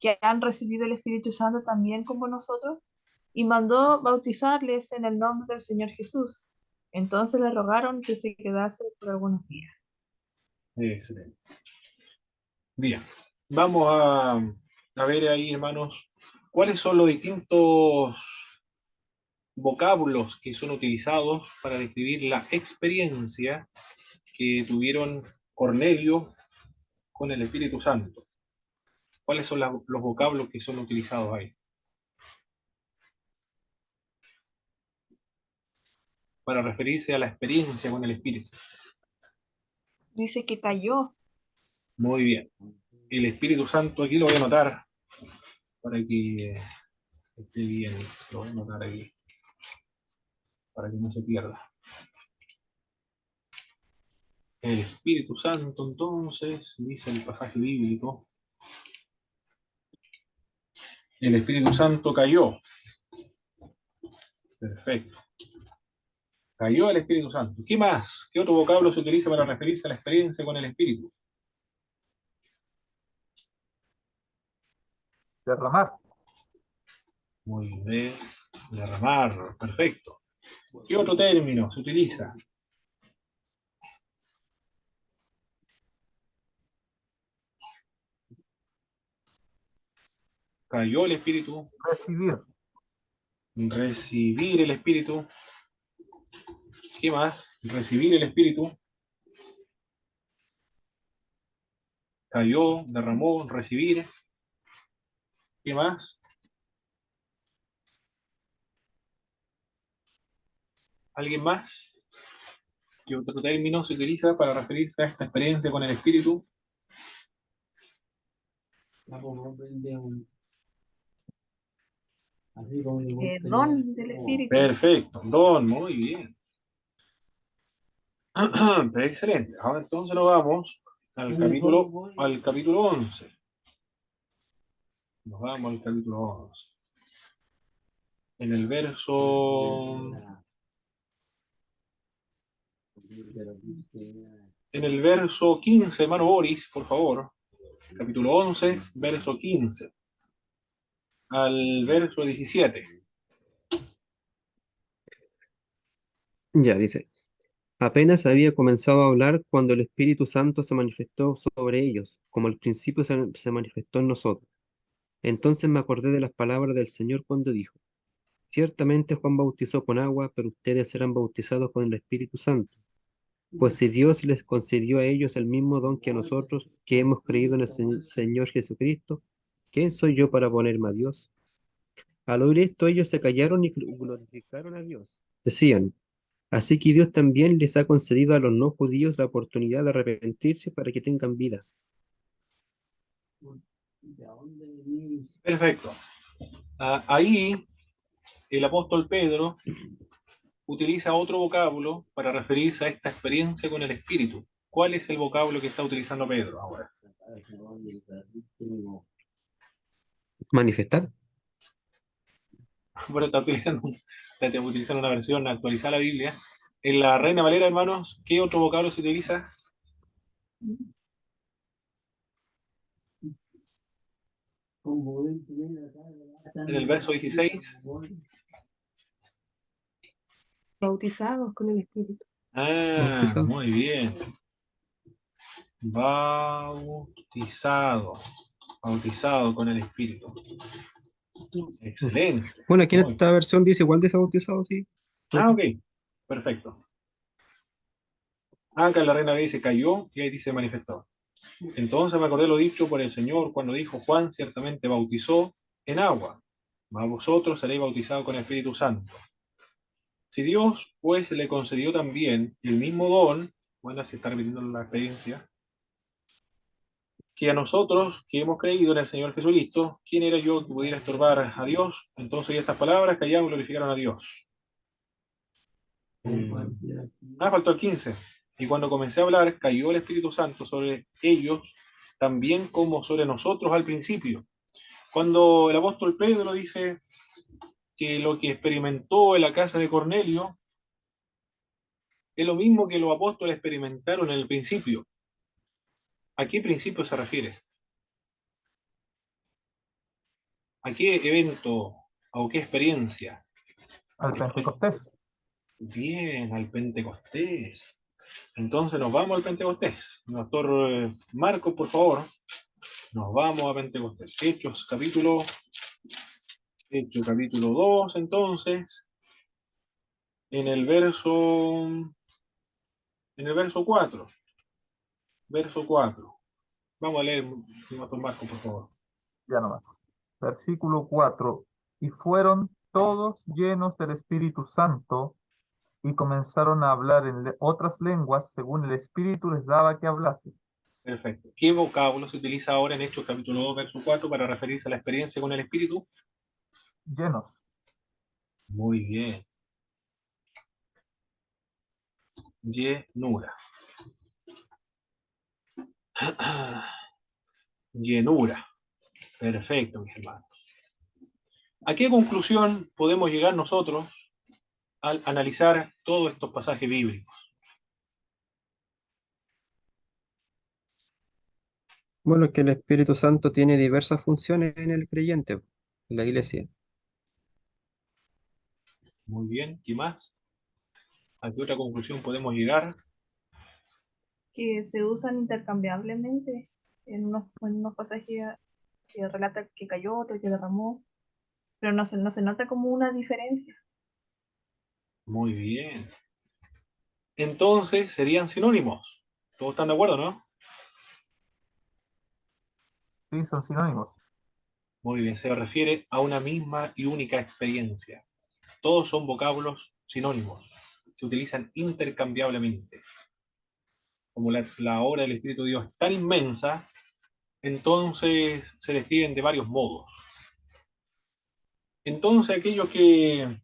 Speaker 3: que han recibido el Espíritu Santo también como nosotros? Y mandó bautizarles en el nombre del Señor Jesús. Entonces le rogaron que se quedase por algunos días.
Speaker 2: Excelente. Bien. Vamos a ver ahí, hermanos, cuáles son los distintos vocablos que son utilizados para describir la experiencia que tuvieron Cornelio con el Espíritu Santo. ¿Cuáles son los vocablos que son utilizados ahí? Para referirse a la experiencia con el Espíritu.
Speaker 3: Dice que cayó.
Speaker 2: Muy bien. El Espíritu Santo, aquí lo voy a anotar para que esté bien. Lo voy a anotar aquí para que no se pierda. El Espíritu Santo, entonces, dice el pasaje bíblico. El Espíritu Santo cayó. Perfecto. Cayó el Espíritu Santo. ¿Qué más? ¿Qué otro vocablo se utiliza para referirse a la experiencia con el Espíritu?
Speaker 4: Derramar.
Speaker 2: Muy bien. Derramar. Perfecto. ¿Qué otro término se utiliza? Cayó el Espíritu.
Speaker 4: Recibir.
Speaker 2: Recibir el Espíritu. ¿Qué más? Recibir el Espíritu. Cayó, derramó, recibir. ¿Qué más? ¿Alguien más? ¿Qué otro término se utiliza para referirse a esta experiencia con el Espíritu?
Speaker 3: Don del Espíritu.
Speaker 2: Perfecto, don, muy bien. Excelente. Ahora entonces nos vamos al capítulo 11. Nos vamos al capítulo 11. En el verso 15, hermano Boris, por favor. Capítulo 11, verso 15 al verso 17.
Speaker 1: Ya, dice. Apenas había comenzado a hablar cuando el Espíritu Santo se manifestó sobre ellos, como al principio se manifestó en nosotros. Entonces me acordé de las palabras del Señor cuando dijo: Ciertamente Juan bautizó con agua, pero ustedes serán bautizados con el Espíritu Santo. Pues si Dios les concedió a ellos el mismo don que a nosotros, que hemos creído en el Señor Jesucristo, ¿quién soy yo para ponerme a Dios? Al oír esto, ellos se callaron y glorificaron a Dios. Decían: Así que Dios también les ha concedido a los no judíos la oportunidad de arrepentirse para que tengan vida.
Speaker 2: Perfecto. Ahí el apóstol Pedro utiliza otro vocablo para referirse a esta experiencia con el Espíritu. ¿Cuál es el vocablo que está utilizando Pedro ahora?
Speaker 1: Manifestar.
Speaker 2: Bueno, está utilizando una versión actualizada de la Biblia. En la Reina Valera, hermanos, ¿qué otro vocablo se utiliza? En el verso 16.
Speaker 6: Bautizados con el Espíritu.
Speaker 1: Bautizado.
Speaker 2: Muy bien. Bautizado. Bautizado con el Espíritu. Excelente.
Speaker 1: Bueno, aquí en
Speaker 2: Muy
Speaker 1: esta versión dice igual desabautizado, sí.
Speaker 2: ok. Perfecto. Acá en la Reina B se cayó y ahí dice manifestó. Entonces me acordé lo dicho por el Señor cuando dijo: Juan ciertamente bautizó en agua, mas vosotros seréis bautizados con el Espíritu Santo. Si Dios pues le concedió también el mismo don, bueno, se está repitiendo la experiencia, que a nosotros que hemos creído en el Señor Jesucristo, ¿quién era yo que pudiera estorbar a Dios? Entonces estas palabras callaron y glorificaron a Dios. Faltó el 15. Y cuando comencé a hablar, cayó el Espíritu Santo sobre ellos, también como sobre nosotros al principio. Cuando el apóstol Pedro dice que lo que experimentó en la casa de Cornelio es lo mismo que los apóstoles experimentaron en el principio. ¿A qué principio se refiere? ¿A qué evento o qué experiencia?
Speaker 4: Al Pentecostés.
Speaker 2: Bien, al Pentecostés. Entonces nos vamos al Pentecostés. Doctor Marcos, por favor. Nos vamos a Pentecostés. Hechos capítulo 2, entonces, en el verso 4. Verso 4. Vamos a leer, Doctor Marcos, por favor.
Speaker 4: Ya nomás. Versículo 4. Y fueron todos llenos del Espíritu Santo y comenzaron a hablar en otras lenguas según el Espíritu les daba que hablase.
Speaker 2: Perfecto. ¿Qué vocablo se utiliza ahora en Hechos capítulo 2, verso 4 para referirse a la experiencia con el Espíritu?
Speaker 4: Llenos.
Speaker 2: Muy bien. Llenura. Llenura. Perfecto, mis hermanos. ¿A qué conclusión podemos llegar nosotros al analizar todos estos pasajes bíblicos?
Speaker 1: Bueno, que el Espíritu Santo tiene diversas funciones en el creyente, en la iglesia.
Speaker 2: Muy bien. ¿Qué más? ¿A qué otra conclusión podemos llegar?
Speaker 3: Que se usan intercambiablemente en unos pasajes que relata que cayó, otro que derramó, pero no se nota como una diferencia.
Speaker 2: Muy bien. Entonces serían sinónimos. ¿Todos están de acuerdo, no?
Speaker 4: Sí, son sinónimos.
Speaker 2: Muy bien, se refiere a una misma y única experiencia. Todos son vocablos sinónimos. Se utilizan intercambiablemente. Como la obra del Espíritu de Dios es tan inmensa, entonces se describen de varios modos. Entonces aquellos que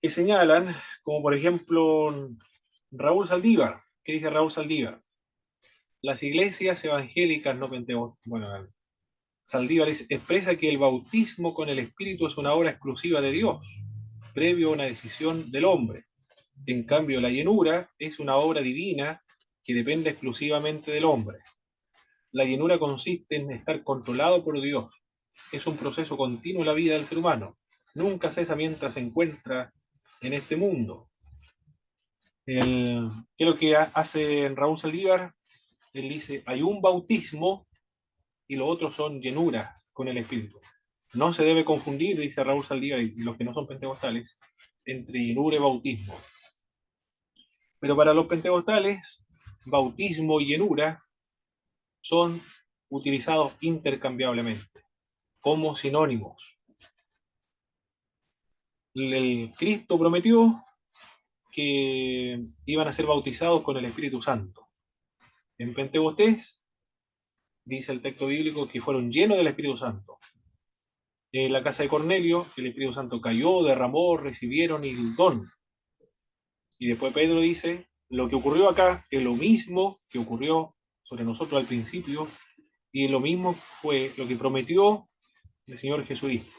Speaker 2: señalan, como por ejemplo Raúl Saldívar, ¿qué dice Raúl Saldívar? Las iglesias evangélicas no pentecostales, bueno, Saldívar expresa que el bautismo con el Espíritu es una obra exclusiva de Dios, previo a una decisión del hombre. En cambio, la llenura es una obra divina que depende exclusivamente del hombre. La llenura consiste en estar controlado por Dios. Es un proceso continuo en la vida del ser humano. Nunca cesa mientras se encuentra en este mundo. ¿Qué es lo que hace Raúl Saldívar? Él dice, hay un bautismo y los otros son llenuras con el Espíritu. No se debe confundir, dice Raúl Saldívar y los que no son pentecostales, entre llenura y bautismo. Pero para los pentecostales, bautismo y llenura son utilizados intercambiablemente, como sinónimos. El Cristo prometió que iban a ser bautizados con el Espíritu Santo. En Pentecostés, dice el texto bíblico, que fueron llenos del Espíritu Santo. En la casa de Cornelio, el Espíritu Santo cayó, derramó, recibieron el don. Y después Pedro dice, lo que ocurrió acá es lo mismo que ocurrió sobre nosotros al principio, y lo mismo fue lo que prometió el Señor Jesucristo.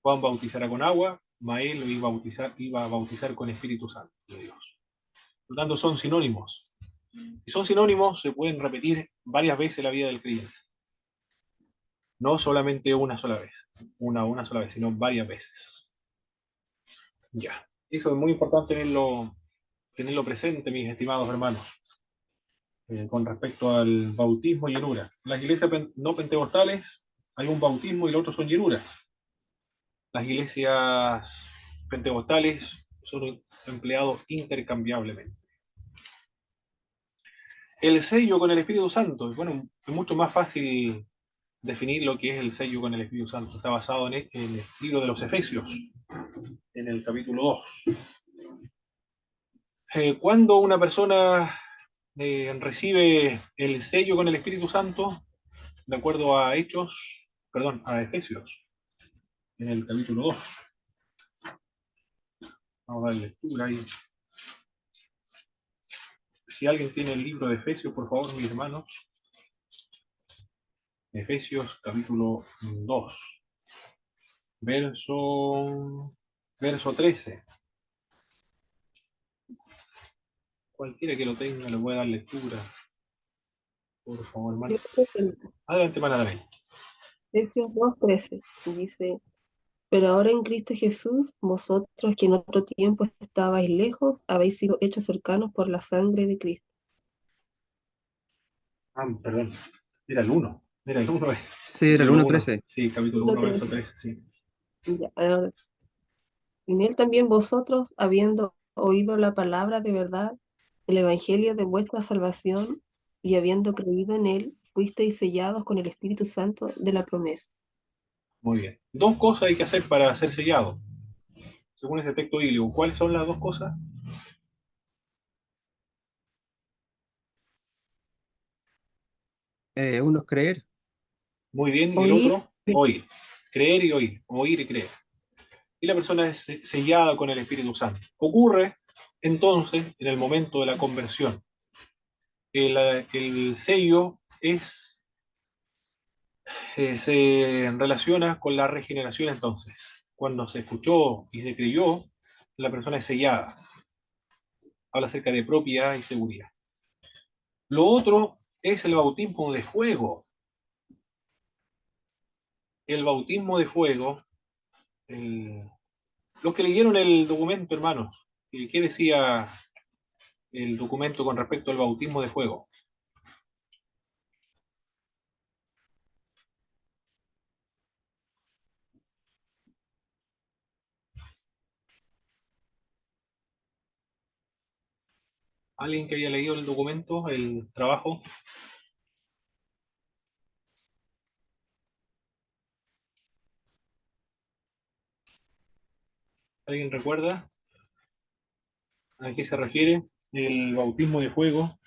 Speaker 2: Juan bautizará con agua, Mael lo iba a bautizar con Espíritu Santo de Dios. Por lo tanto, son sinónimos. Si son sinónimos, se pueden repetir varias veces la vida del creyente. No solamente una sola vez, una sola vez, sino varias veces. Ya, eso es muy importante tenerlo presente, mis estimados hermanos, con respecto al bautismo y llenura. En las iglesias no pentecostales hay un bautismo y los otros son llenuras. Las iglesias pentecostales son empleados intercambiablemente. El sello con el Espíritu Santo, bueno, es mucho más fácil definir lo que es el sello con el Espíritu Santo. Está basado en el libro de los Efesios, en el capítulo 2. Cuando una persona recibe el sello con el Espíritu Santo, de acuerdo a a Efesios, en el capítulo 2. Vamos a dar lectura ahí. Si alguien tiene el libro de Efesios, por favor, mis hermanos. Efesios capítulo 2, verso 13. Cualquiera que lo tenga le voy a dar lectura. Por favor, hermano.
Speaker 6: Yo presento.
Speaker 2: Adelante, hermana Daniel.
Speaker 6: Efesios 2:13 dice, pero ahora en Cristo Jesús, vosotros que en otro tiempo estabais lejos, habéis sido hechos cercanos por la sangre de Cristo.
Speaker 2: Perdón. Era el 1. Era el 1.
Speaker 1: Sí, era el
Speaker 2: Capítulo 1.
Speaker 1: 1:13.
Speaker 2: Sí, capítulo 1, verso 13. Sí.
Speaker 6: Ya, ahora sí. En él también vosotros, habiendo oído la palabra de verdad, el evangelio de vuestra salvación, y habiendo creído en él, fuisteis sellados con el Espíritu Santo de la promesa.
Speaker 2: Muy bien. Dos cosas hay que hacer para ser sellado, según ese texto bíblico. ¿Cuáles son las dos cosas?
Speaker 1: Uno es creer.
Speaker 2: Muy bien. ¿Y el
Speaker 6: Oír,
Speaker 2: otro? Oír. Creer y oír. Oír y creer. Y la persona es sellada con el Espíritu Santo. Ocurre entonces en el momento de la conversión. El sello se relaciona con la regeneración entonces. Cuando se escuchó y se creyó, la persona es sellada. Habla acerca de propiedad y seguridad. Lo otro es el bautismo de fuego. El bautismo de fuego, los que leyeron el documento, hermanos, ¿qué decía el documento con respecto al bautismo de fuego? ¿Alguien que haya leído el documento, el trabajo? ¿Alguien recuerda a qué se refiere el bautismo de fuego?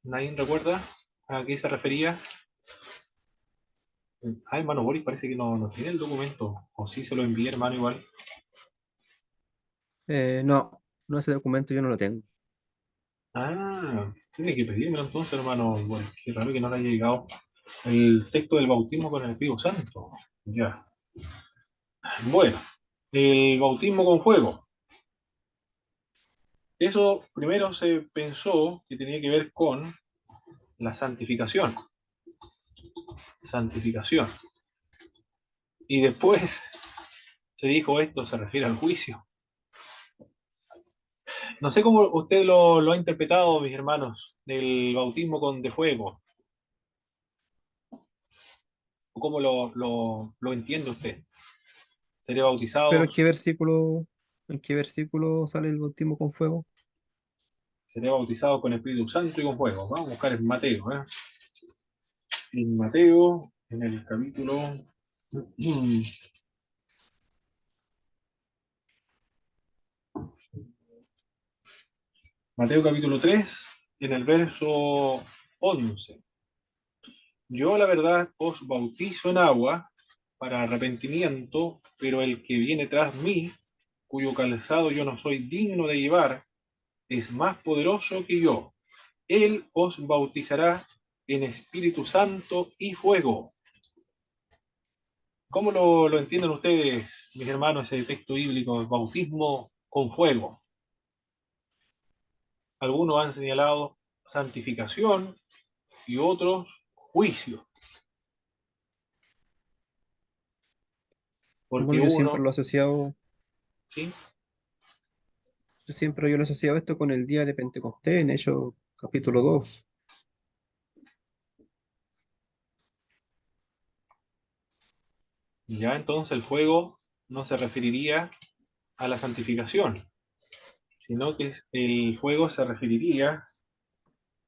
Speaker 2: ¿Nadie recuerda a qué se refería? Hermano Boris parece que no tiene el documento, o sí se lo envié, hermano, igual.
Speaker 1: No, ese documento yo no lo tengo.
Speaker 2: Tiene que pedírmelo entonces, hermano. Bueno, qué raro que no le haya llegado el texto del bautismo con el Espíritu Santo. Ya. Bueno, el bautismo con fuego. Eso primero se pensó que tenía que ver con la santificación. Santificación. Y después se dijo esto, se refiere al juicio. No sé cómo usted lo ha interpretado, mis hermanos, del bautismo de fuego. ¿O cómo lo entiende usted? ¿Sería
Speaker 1: Pero
Speaker 2: bautizados?
Speaker 1: en qué versículo sale el bautismo con fuego?
Speaker 2: Sería bautizado con Espíritu Santo y con fuego. Vamos a buscar en Mateo, ¿eh? En Mateo, en el capítulo... Mateo capítulo 3, en el verso 11. Yo la verdad os bautizo en agua para arrepentimiento, pero el que viene tras mí, cuyo calzado yo no soy digno de llevar, es más poderoso que yo. Él os bautizará en Espíritu Santo y fuego. ¿Cómo lo entienden ustedes, mis hermanos, ese texto bíblico, bautismo con fuego? Algunos han señalado santificación y otros juicio. Porque
Speaker 1: Bueno,
Speaker 2: uno, ¿sí?
Speaker 1: yo lo he asociado esto con el día de Pentecostés, en Hechos capítulo 2.
Speaker 2: Ya entonces el fuego no se referiría a la santificación, sino que el fuego se referiría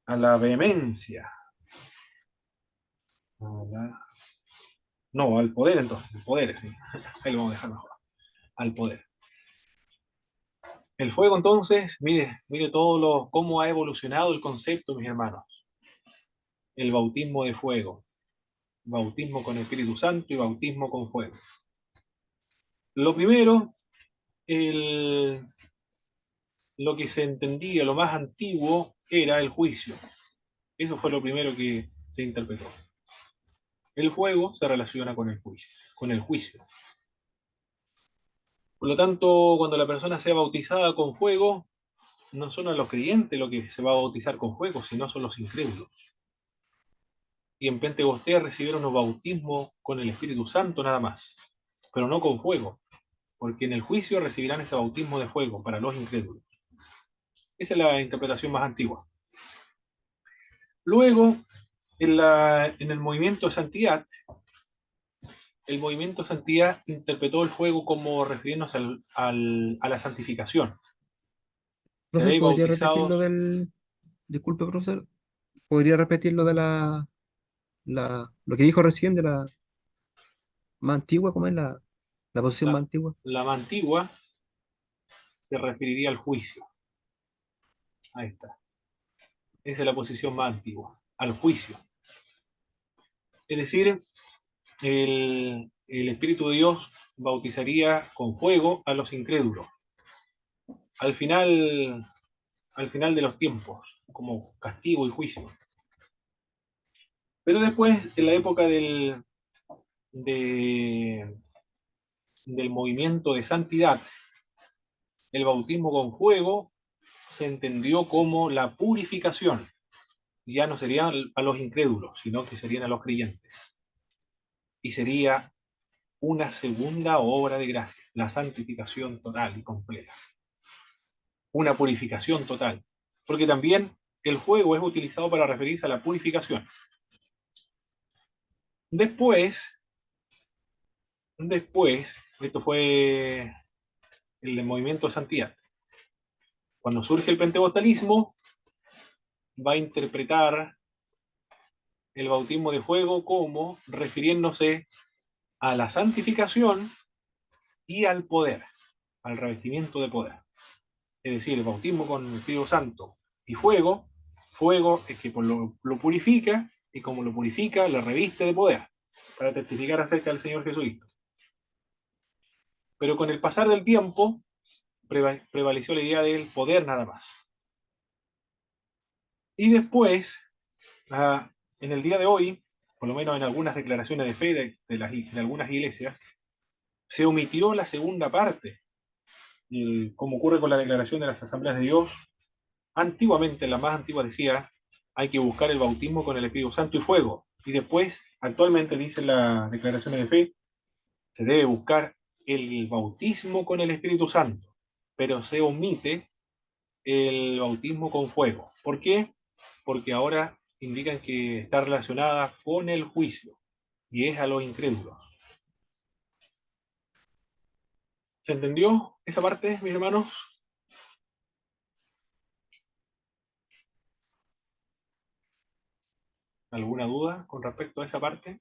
Speaker 2: a la vehemencia. No, al poder entonces, el poder, sí. Ahí lo vamos a dejar mejor, al poder. El fuego entonces, mire cómo ha evolucionado el concepto, mis hermanos. El bautismo de fuego, bautismo con Espíritu Santo y bautismo con fuego. Lo primero, lo que se entendía, lo más antiguo, era el juicio. Eso fue lo primero que se interpretó. El fuego se relaciona con el juicio, con el juicio. Por lo tanto, cuando la persona sea bautizada con fuego, no son a los creyentes lo que se va a bautizar con fuego, sino son los incrédulos. Y en Pentecostés recibieron los bautismos con el Espíritu Santo nada más, pero no con fuego, porque en el juicio recibirán ese bautismo de fuego para los incrédulos. Esa es la interpretación más antigua. Luego, en el movimiento de santidad, el movimiento de santidad interpretó el fuego como refiriéndose a la santificación.
Speaker 1: Profe,
Speaker 2: Seréis
Speaker 1: ¿podría repetir lo
Speaker 2: bautizados,
Speaker 1: del... Disculpe, profesor, ¿podría repetir lo de lo que dijo recién de la más antigua? ¿Cómo es la posición más
Speaker 2: la,
Speaker 1: antigua?
Speaker 2: la más antigua se referiría al juicio. Ahí está. Esa es la posición más antigua, al juicio. Es decir, el Espíritu de Dios bautizaría con fuego a los incrédulos. Al final, al final de los tiempos, como castigo y juicio. Pero después, en la época de- del movimiento de santidad, el bautismo con fuego se entendió como la purificación. Ya no serían a los incrédulos, sino que serían a los creyentes. Y sería una segunda obra de gracia, la santificación total y completa. Una purificación total. Porque también el fuego es utilizado para referirse a la purificación. Después, esto fue el movimiento de santidad. Cuando surge el pentecostalismo, va a interpretar el bautismo de fuego como refiriéndose a la santificación y al poder, al revestimiento de poder. Es decir, el bautismo con el Espíritu Santo y fuego, fuego es que lo purifica y como lo purifica, lo reviste de poder para testificar acerca del Señor Jesucristo. Pero con el pasar del tiempo prevaleció la idea del poder nada más. Y después, en el día de hoy, por lo menos en algunas declaraciones de fe de algunas iglesias, se omitió la segunda parte, como ocurre con la declaración de las asambleas de Dios. Antiguamente, la más antigua decía, hay que buscar el bautismo con el Espíritu Santo y fuego. Y después, actualmente, dicen las declaraciones de fe, Se debe buscar el bautismo con el Espíritu Santo, pero se omite el bautismo con fuego. ¿Por qué? Porque ahora indican que está relacionada con el juicio y es a los incrédulos. ¿Se entendió esa parte, mis hermanos? ¿Alguna duda con respecto a esa parte?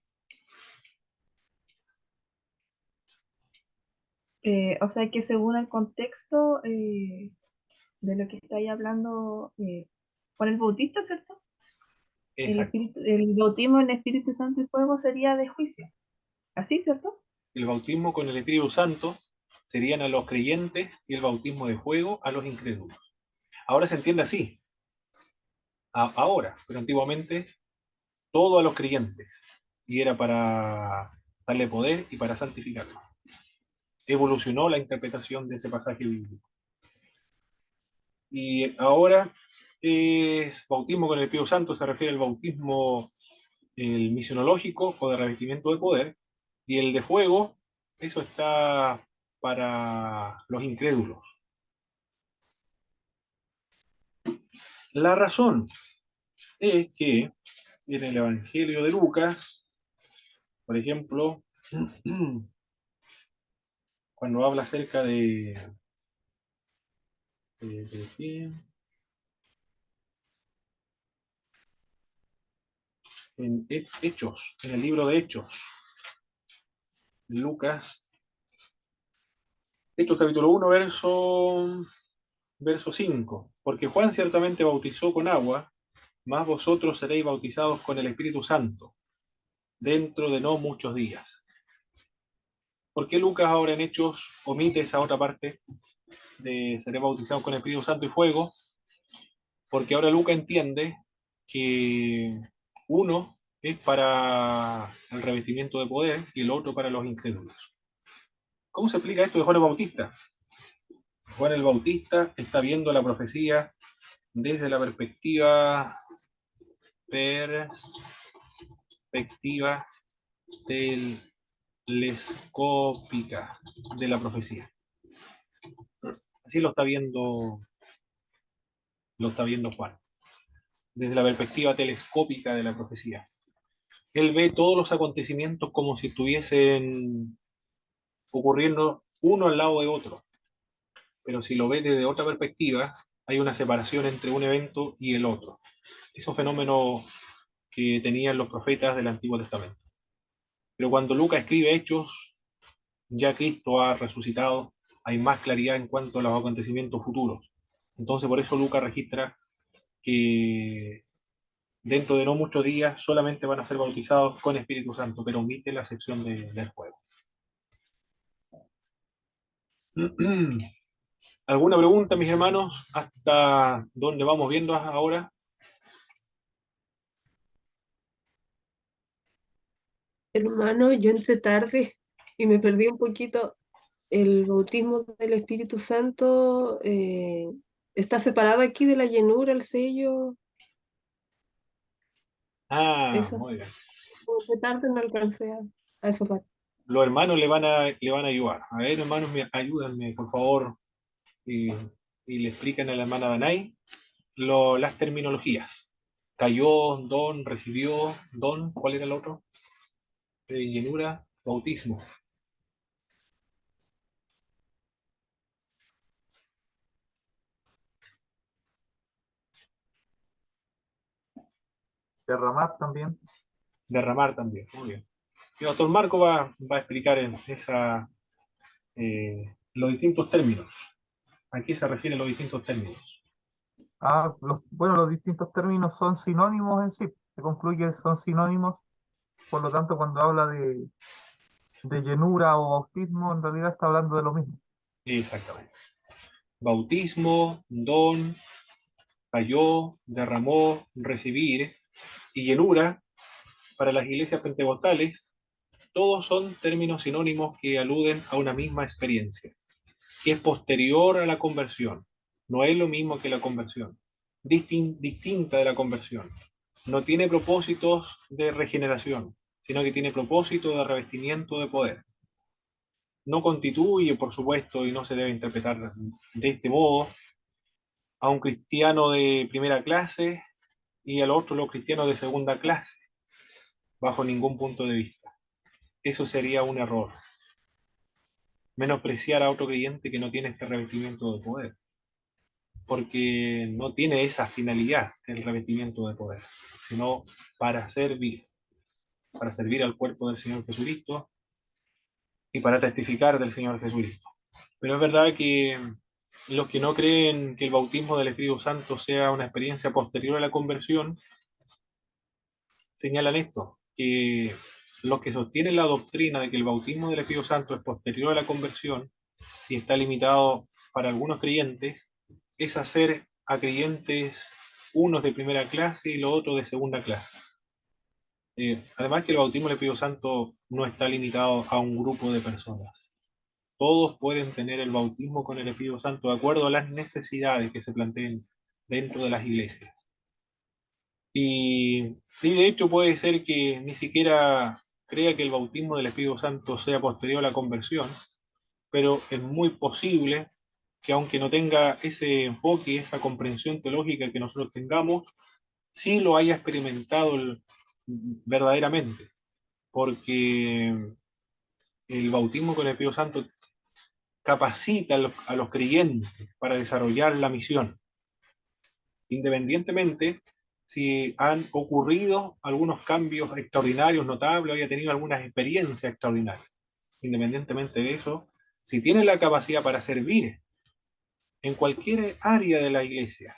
Speaker 3: O sea que según el contexto de lo que estáis hablando con el bautista, ¿cierto?
Speaker 2: Exacto.
Speaker 3: El bautismo en Espíritu Santo y fuego sería de juicio. ¿Así, cierto?
Speaker 2: El bautismo con el Espíritu Santo serían a los creyentes y el bautismo de fuego a los incrédulos. Ahora se entiende así. Ahora, pero antiguamente todo a los creyentes y era para darle poder y para santificarlo. Evolucionó la interpretación de ese pasaje bíblico. Y ahora es bautismo con el Espíritu Santo, se refiere al bautismo el misionológico o de revestimiento de poder, y el de fuego, eso está para los incrédulos. La razón es que en el Evangelio de Lucas, por ejemplo, cuando habla acerca en Hechos, en el libro de Hechos, Lucas, Hechos capítulo 1, verso 5, porque Juan ciertamente bautizó con agua, mas vosotros seréis bautizados con el Espíritu Santo, dentro de no muchos días. ¿Por qué Lucas ahora en Hechos omite esa otra parte de seré bautizados con el Espíritu Santo y fuego? Porque ahora Lucas entiende que uno es para el revestimiento de poder y el otro para los incrédulos. ¿Cómo se explica esto de Juan el Bautista? Juan el Bautista está viendo la profecía desde la perspectiva telescópica de la profecía. Así lo está viendo Juan, desde la perspectiva telescópica de la profecía. Él ve todos los acontecimientos como si estuviesen ocurriendo uno al lado de otro. Pero si lo ve desde otra perspectiva, hay una separación entre un evento y el otro. Esos fenómenos que tenían los profetas del Antiguo Testamento. Pero cuando Lucas escribe Hechos, ya Cristo ha resucitado, hay más claridad en cuanto a los acontecimientos futuros. Entonces por eso Lucas registra que dentro de no muchos días solamente van a ser bautizados con Espíritu Santo, pero omite la sección del fuego. ¿Alguna pregunta, mis hermanos? ¿Hasta dónde vamos viendo ahora?
Speaker 6: Hermano, yo entré tarde y me perdí un poquito. El bautismo del Espíritu Santo está separado aquí de la llenura, el sello.
Speaker 2: Ah,
Speaker 6: Eso,
Speaker 2: muy bien.
Speaker 6: entré tarde, no alcancé a esa parte.
Speaker 2: Los hermanos le van a ayudar. A ver, hermanos, ayúdenme, por favor, y le explican a la hermana Danay las terminologías. Cayó, don, recibió, don, ¿cuál era el otro? Llenura, bautismo.
Speaker 4: Derramar también.
Speaker 2: Derramar también, muy bien. Y el doctor Marco va a explicar en los distintos términos. ¿A qué se refieren los distintos términos?
Speaker 4: Bueno, los distintos términos son sinónimos en sí. Se concluye que son sinónimos. Por lo tanto, cuando habla de llenura o bautismo, en realidad está hablando de lo mismo.
Speaker 2: Exactamente. Bautismo, don, cayó, derramó, recibir y llenura para las iglesias pentecostales, todos son términos sinónimos que aluden a una misma experiencia, que es posterior a la conversión. No es lo mismo que la conversión, distinta de la conversión. No tiene propósitos de regeneración, sino que tiene propósito de revestimiento de poder. no constituye, por supuesto, y no se debe interpretar de este modo, a un cristiano de primera clase y al otro los cristianos de segunda clase, bajo ningún punto de vista. Eso sería un error. Menospreciar a otro creyente que no tiene este revestimiento de poder, porque no tiene esa finalidad el revestimiento de poder, sino para servir al cuerpo del Señor Jesucristo y para testificar del Señor Jesucristo. Pero es verdad que los que no creen que el bautismo del Espíritu Santo sea una experiencia posterior a la conversión, señalan esto, que los que sostienen la doctrina de que el bautismo del Espíritu Santo es posterior a la conversión y está limitado para algunos creyentes, es hacer a creyentes unos de primera clase y los otros de segunda clase. Además que el bautismo del Espíritu Santo no está limitado a un grupo de personas. Todos pueden tener el bautismo con el Espíritu Santo de acuerdo a las necesidades que se planteen dentro de las iglesias. Y de hecho puede ser que ni siquiera crea que el bautismo del Espíritu Santo sea posterior a la conversión, pero es muy posible que aunque no tenga ese enfoque, esa comprensión teológica que nosotros tengamos, sí lo haya experimentado verdaderamente, porque el bautismo con el Espíritu Santo capacita a los creyentes para desarrollar la misión, independientemente si han ocurrido algunos cambios extraordinarios, notables, o haya tenido algunas experiencias extraordinarias. Independientemente de eso, si tiene la capacidad para servir en cualquier área de la iglesia,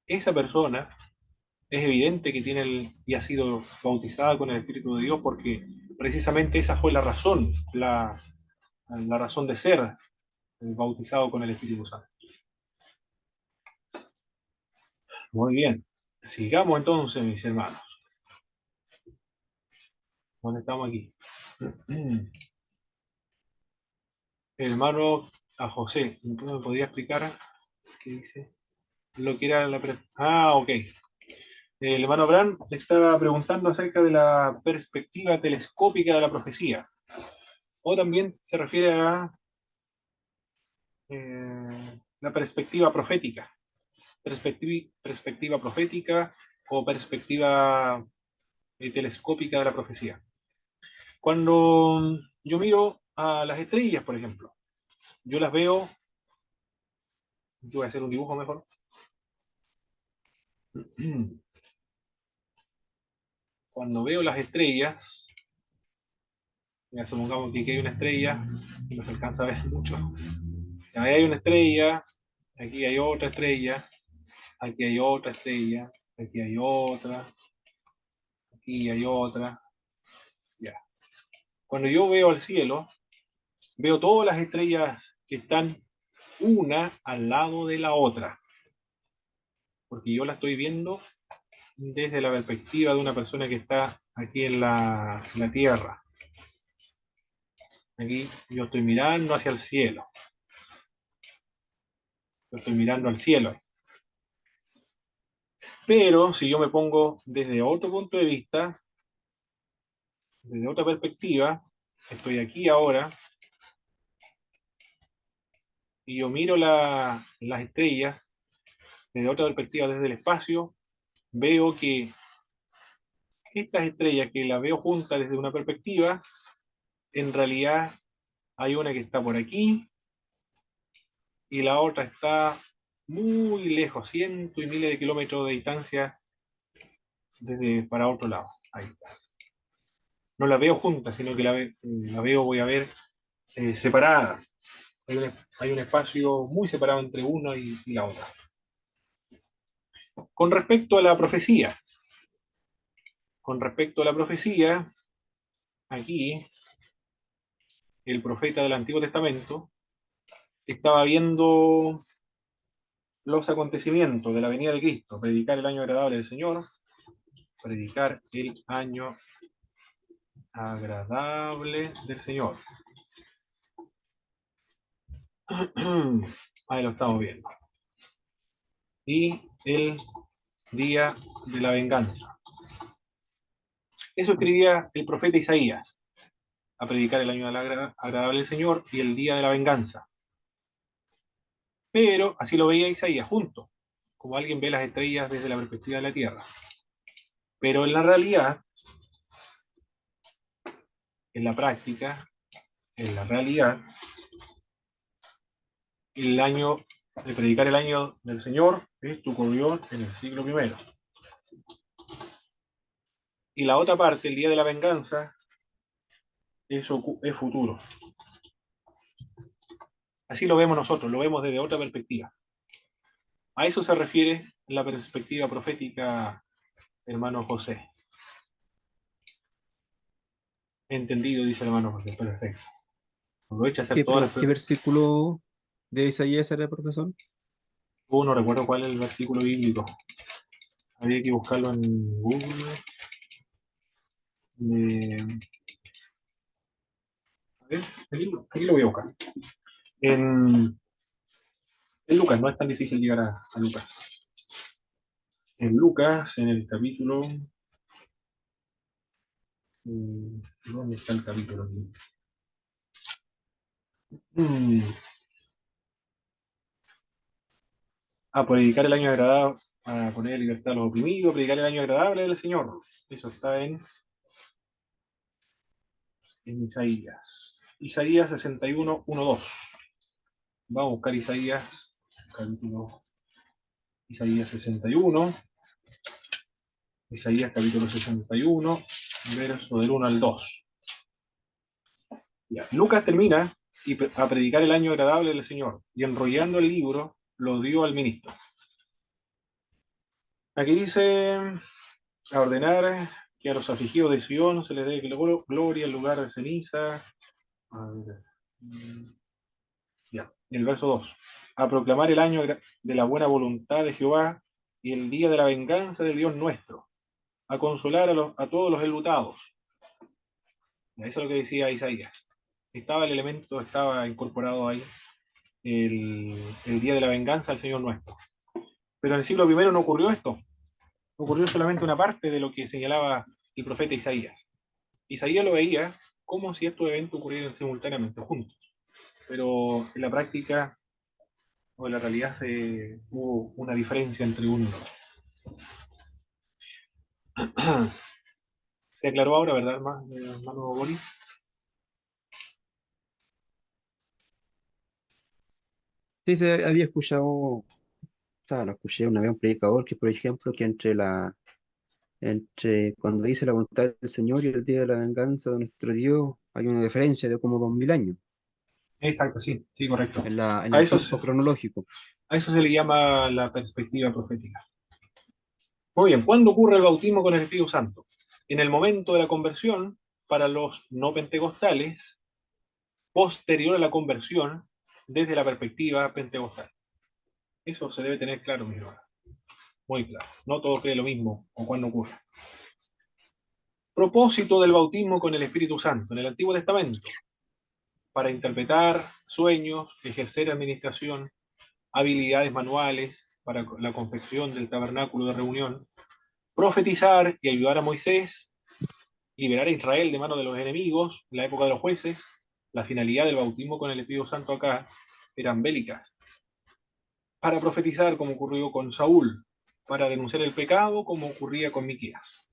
Speaker 2: esa persona es evidente que tiene y ha sido bautizada con el Espíritu de Dios, porque precisamente esa fue la razón, la razón de ser bautizado con el Espíritu Santo. Muy bien. Sigamos entonces, mis hermanos. ¿Dónde estamos aquí? El hermano a José, ¿me podría explicar qué dice? Lo que era ok. El hermano Abraham estaba preguntando acerca de la perspectiva telescópica de la profecía. O también se refiere a la perspectiva profética. Perspectiva profética o perspectiva telescópica de la profecía. Cuando yo miro a las estrellas, por ejemplo, yo las veo, yo voy a hacer un dibujo mejor. Cuando veo las estrellas, ya supongamos que aquí hay una estrella, no se alcanza a ver mucho. Ahí hay una estrella, aquí hay otra estrella, aquí hay otra estrella, aquí hay otra, aquí hay otra. Ya. Cuando yo veo al cielo, veo todas las estrellas que están una al lado de la otra, porque yo la estoy viendo desde la perspectiva de una persona que está aquí en la Tierra. Aquí yo estoy mirando hacia el cielo. Yo estoy mirando al cielo. Pero si yo me pongo desde otro punto de vista, desde otra perspectiva, estoy aquí ahora, y yo miro las estrellas desde otra perspectiva, desde el espacio, veo que estas estrellas que las veo juntas desde una perspectiva, en realidad hay una que está por aquí y la otra está muy lejos, cientos y miles de kilómetros de distancia para otro lado. Ahí está. No la veo juntas, sino que voy a ver separada. Hay un espacio muy separado entre una y la otra. Con respecto a la profecía, aquí el profeta del Antiguo Testamento estaba viendo los acontecimientos de la venida de Cristo, predicar el año agradable del Señor, predicar el año agradable del Señor. Ahí lo estamos viendo. Y el día de la venganza. Eso escribía el profeta Isaías. a predicar el año agradable del Señor y el día de la venganza. Pero así lo veía Isaías, junto, como alguien ve las estrellas desde la perspectiva de la tierra. Pero en la realidad, en la práctica, en la realidad, el año de predicar el año del Señor esto ocurrió en el siglo I. Y la otra parte, el día de la venganza, eso es futuro. Así lo vemos nosotros, lo vemos desde otra perspectiva. A eso se refiere la perspectiva profética, hermano José. Entendido, dice el hermano José, perfecto. Aprovecha a hacer todas las
Speaker 1: ¿Qué versículo de Isaías era, profesor?
Speaker 2: No recuerdo cuál es el versículo bíblico. Habría que buscarlo en Google. A ver, aquí lo voy a buscar. En Lucas, no es tan difícil llegar a Lucas. En Lucas, en el capítulo... ¿Dónde está el capítulo? A predicar el año agradable, a poner libertad a los oprimidos, a predicar el año agradable del Señor. Eso está en Isaías. Isaías 61, 1, 2. Vamos a buscar Isaías, capítulo Isaías 61. Isaías capítulo 61, verso del 1 al 2. Ya. Lucas termina a predicar el año agradable del Señor, y enrollando el libro, lo dio al ministro. Aquí dice, a ordenar que a los afligidos de Sion se les dé gloria en lugar de ceniza. Ya, el verso 2. A proclamar el año de la buena voluntad de Jehová y el día de la venganza de Dios nuestro. A consolar a todos los enlutados. Eso es lo que decía Isaías. Estaba el elemento, estaba incorporado ahí el día de la venganza del Señor nuestro. Pero en el siglo I no ocurrió esto. Ocurrió solamente una parte de lo que señalaba el profeta Isaías. Isaías lo veía como si estos eventos ocurrieran simultáneamente, juntos. Pero en la práctica o en la realidad hubo una diferencia entre uno y otro. Se aclaró ahora, ¿verdad, hermano Boris?
Speaker 1: Sí, se había escuchado, lo escuché una vez un predicador que, por ejemplo, que entre cuando dice la voluntad del Señor y el día de la venganza de nuestro Dios, hay una diferencia de como 2000 años
Speaker 2: Exacto, sí, sí, correcto.
Speaker 1: en
Speaker 2: A
Speaker 1: el
Speaker 2: eso,
Speaker 1: tiempo cronológico.
Speaker 2: a eso se le llama la perspectiva profética. Muy bien, ¿cuándo ocurre el bautismo con el Espíritu Santo? En el momento de la conversión, para los no pentecostales, posterior a la conversión, desde la perspectiva pentecostal. Eso se debe tener claro, mi hermano. Muy claro. No todos creen lo mismo o cuándo ocurre. Propósito del bautismo con el Espíritu Santo. En el Antiguo Testamento, para interpretar sueños, ejercer administración, habilidades manuales para la confección del tabernáculo de reunión, profetizar y ayudar a Moisés, liberar a Israel de manos de los enemigos en la época de los jueces. La finalidad del bautismo con el Espíritu Santo acá eran bélicas. Para profetizar, como ocurrió con Saúl, para denunciar el pecado, como ocurría con Miqueas.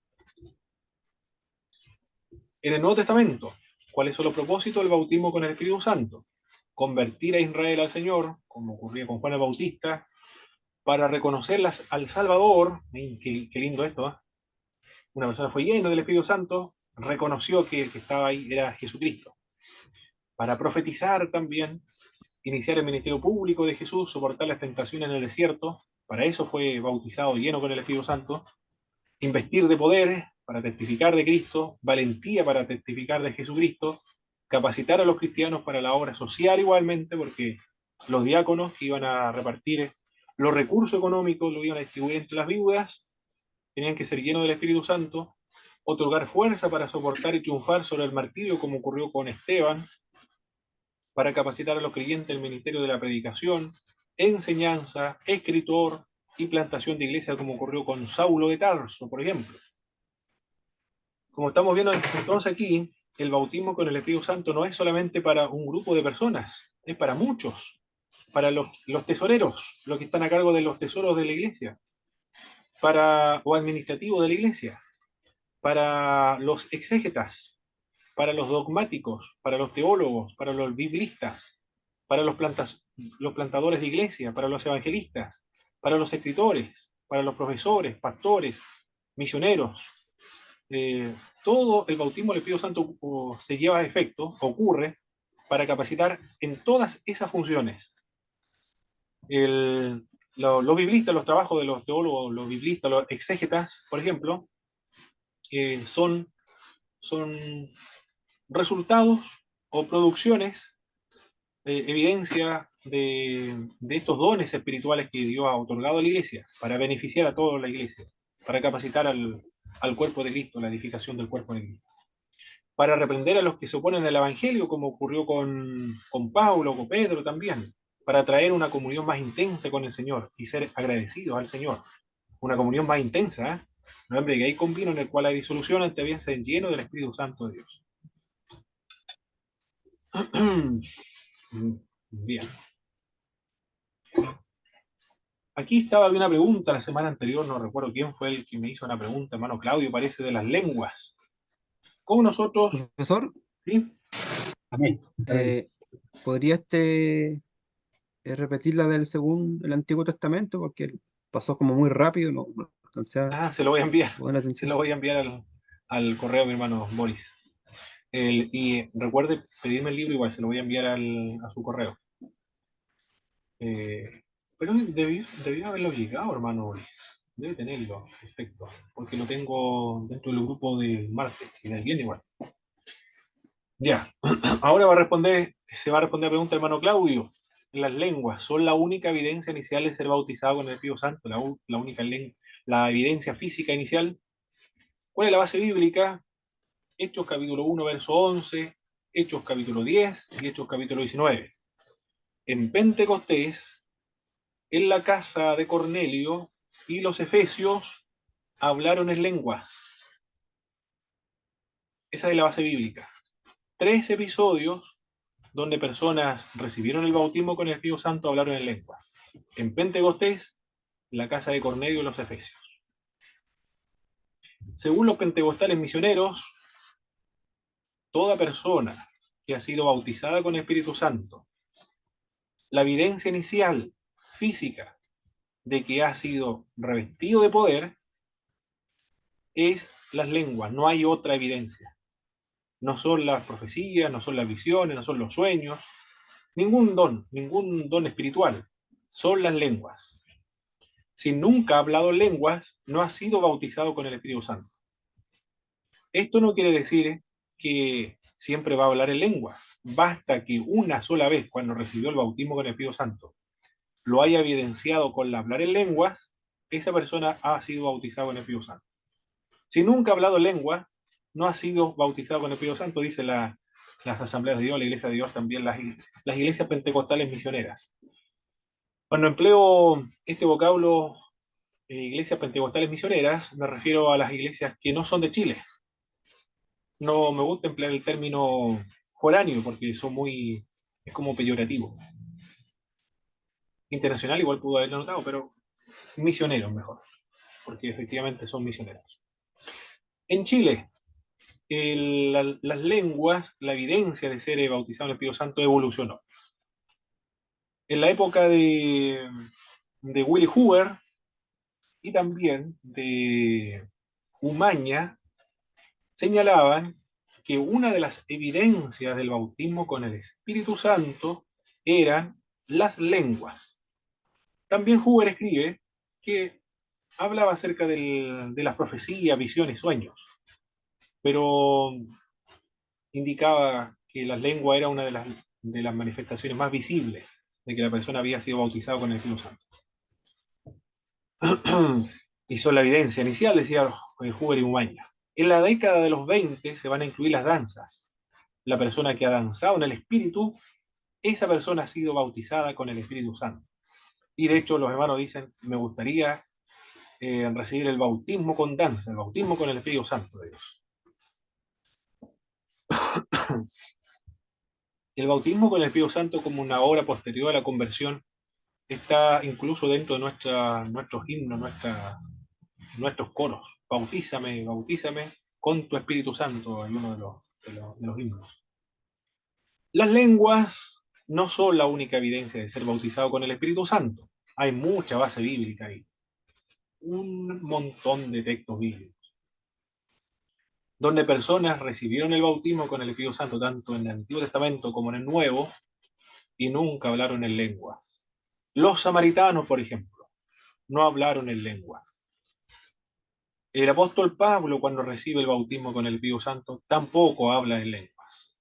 Speaker 2: En el Nuevo Testamento, ¿cuáles son los propósitos del bautismo con el Espíritu Santo? Convertir a Israel al Señor, como ocurría con Juan el Bautista, para reconocerlas al Salvador. Qué lindo esto, ¿eh? Una persona fue llena del Espíritu Santo, reconoció que el que estaba ahí era Jesucristo. Para profetizar también, iniciar el ministerio público de Jesús, soportar las tentaciones en el desierto, para eso fue bautizado lleno con el Espíritu Santo. Investir de poder para testificar de Cristo, valentía para testificar de Jesucristo, capacitar a los cristianos para la obra social igualmente, porque los diáconos que iban a repartir los recursos económicos, lo iban a distribuir entre las viudas, tenían que ser llenos del Espíritu Santo, otorgar fuerza para soportar y triunfar sobre el martirio, como ocurrió con Esteban, para capacitar a los creyentes en el ministerio de la predicación, enseñanza, escritor y plantación de iglesia, como ocurrió con Saulo de Tarso, por ejemplo. Como estamos viendo entonces aquí, el bautismo con el Espíritu Santo no es solamente para un grupo de personas, es para muchos, para los tesoreros, los que están a cargo de los tesoros de la iglesia, o administrativos de la iglesia, para los exégetas, para los dogmáticos, para los teólogos, para los biblistas, para los plantadores de iglesia, para los evangelistas, para los escritores, para los profesores, pastores, misioneros. Todo el bautismo del Espíritu Santo se lleva a efecto, ocurre, para capacitar en todas esas funciones. Los biblistas, los trabajos de los teólogos, los biblistas, los exégetas, por ejemplo, son resultados o producciones, evidencia de estos dones espirituales que Dios ha otorgado a la iglesia, para beneficiar a toda la iglesia, para capacitar al cuerpo de Cristo, la edificación del cuerpo de Cristo. Para reprender a los que se oponen al Evangelio, como ocurrió con Pablo, con Pedro también, para traer una comunión más intensa con el Señor y ser agradecidos al Señor. Una comunión más intensa, ¿eh? No, hombre, que hay con vino en el cual hay disolución, ante bien ser lleno del Espíritu Santo de Dios. Bien. Aquí estaba una pregunta la semana anterior, no recuerdo quién fue el que me hizo una pregunta, hermano Claudio, parece, de las lenguas. ¿Cómo nosotros?
Speaker 1: Profesor,
Speaker 2: ¿Sí?
Speaker 5: Amén.
Speaker 1: ¿podría repetir la del Antiguo Testamento? Porque pasó como muy rápido, no alcancé a
Speaker 2: Se lo voy a enviar.
Speaker 1: poner
Speaker 2: Se
Speaker 1: atención.
Speaker 2: lo voy a enviar al correo de mi hermano Boris. Y recuerde pedirme el libro igual, se lo voy a enviar a su correo. Pero debió haberlo llegado, hermano Boris. Debe tenerlo, perfecto. Porque lo tengo dentro del grupo del martes y del viernes igual. Ya, ahora se va a responder la pregunta del hermano Claudio. Las lenguas son la única evidencia inicial de ser bautizado con el Espíritu Santo, la única la evidencia física inicial. ¿Cuál es la base bíblica? Hechos capítulo 1, verso 11, Hechos capítulo 10 y Hechos capítulo 19. En Pentecostés, en la casa de Cornelio y los efesios hablaron en lenguas. Esa es la base bíblica. 3 episodios donde personas recibieron el bautismo con el Espíritu Santo hablaron en lenguas. En Pentecostés, en la casa de Cornelio y los efesios. Según los pentecostales misioneros, toda persona que ha sido bautizada con el Espíritu Santo, la evidencia inicial, física, de que ha sido revestido de poder, es las lenguas. No hay otra evidencia. No son las profecías, no son las visiones, no son los sueños, ningún don espiritual. Son las lenguas. Si nunca ha hablado en lenguas, no ha sido bautizado con el Espíritu Santo. Esto no quiere decir que siempre va a hablar en lenguas. Basta que una sola vez, cuando recibió el bautismo con el Espíritu Santo, lo haya evidenciado con el hablar en lenguas, esa persona ha sido bautizada con el Espíritu Santo. Si nunca ha hablado en lenguas, no ha sido bautizado con el Espíritu Santo, dice las asambleas de Dios, la iglesia de Dios, también las iglesias pentecostales misioneras. Cuando empleo este vocablo, iglesias pentecostales misioneras, me refiero a las iglesias que no son de Chile. No me gusta emplear el término foráneo porque es como peyorativo. Internacional igual pudo haberlo notado, pero misioneros mejor, porque efectivamente son misioneros. En Chile, las lenguas, la evidencia de ser bautizado en el Espíritu Santo evolucionó. En la época de Willy Hoover y también de Umaña, señalaban que una de las evidencias del bautismo con el Espíritu Santo eran las lenguas. También Hoover escribe que hablaba acerca de las profecías, visiones, sueños, pero indicaba que la lengua era una de las manifestaciones más visibles de que la persona había sido bautizada con el Espíritu Santo. Y son la evidencia inicial, decía Hoover y Umaña. En la década de los 20 se van a incluir las danzas. La persona que ha danzado en el Espíritu, esa persona ha sido bautizada con el Espíritu Santo. Y de hecho los hermanos dicen, me gustaría recibir el bautismo con danza, el bautismo con el Espíritu Santo de Dios. El bautismo con el Espíritu Santo como una obra posterior a la conversión está incluso dentro de nuestros himnos, nuestros coros. Bautízame, bautízame con tu Espíritu Santo, hay uno de los himnos. Las lenguas no son la única evidencia de ser bautizado con el Espíritu Santo. Hay mucha base bíblica ahí. Un montón de textos bíblicos donde personas recibieron el bautismo con el Espíritu Santo, tanto en el Antiguo Testamento como en el Nuevo, y nunca hablaron en lenguas. Los samaritanos, por ejemplo, no hablaron en lenguas. El apóstol Pablo, cuando recibe el bautismo con el Espíritu Santo, tampoco habla en lenguas.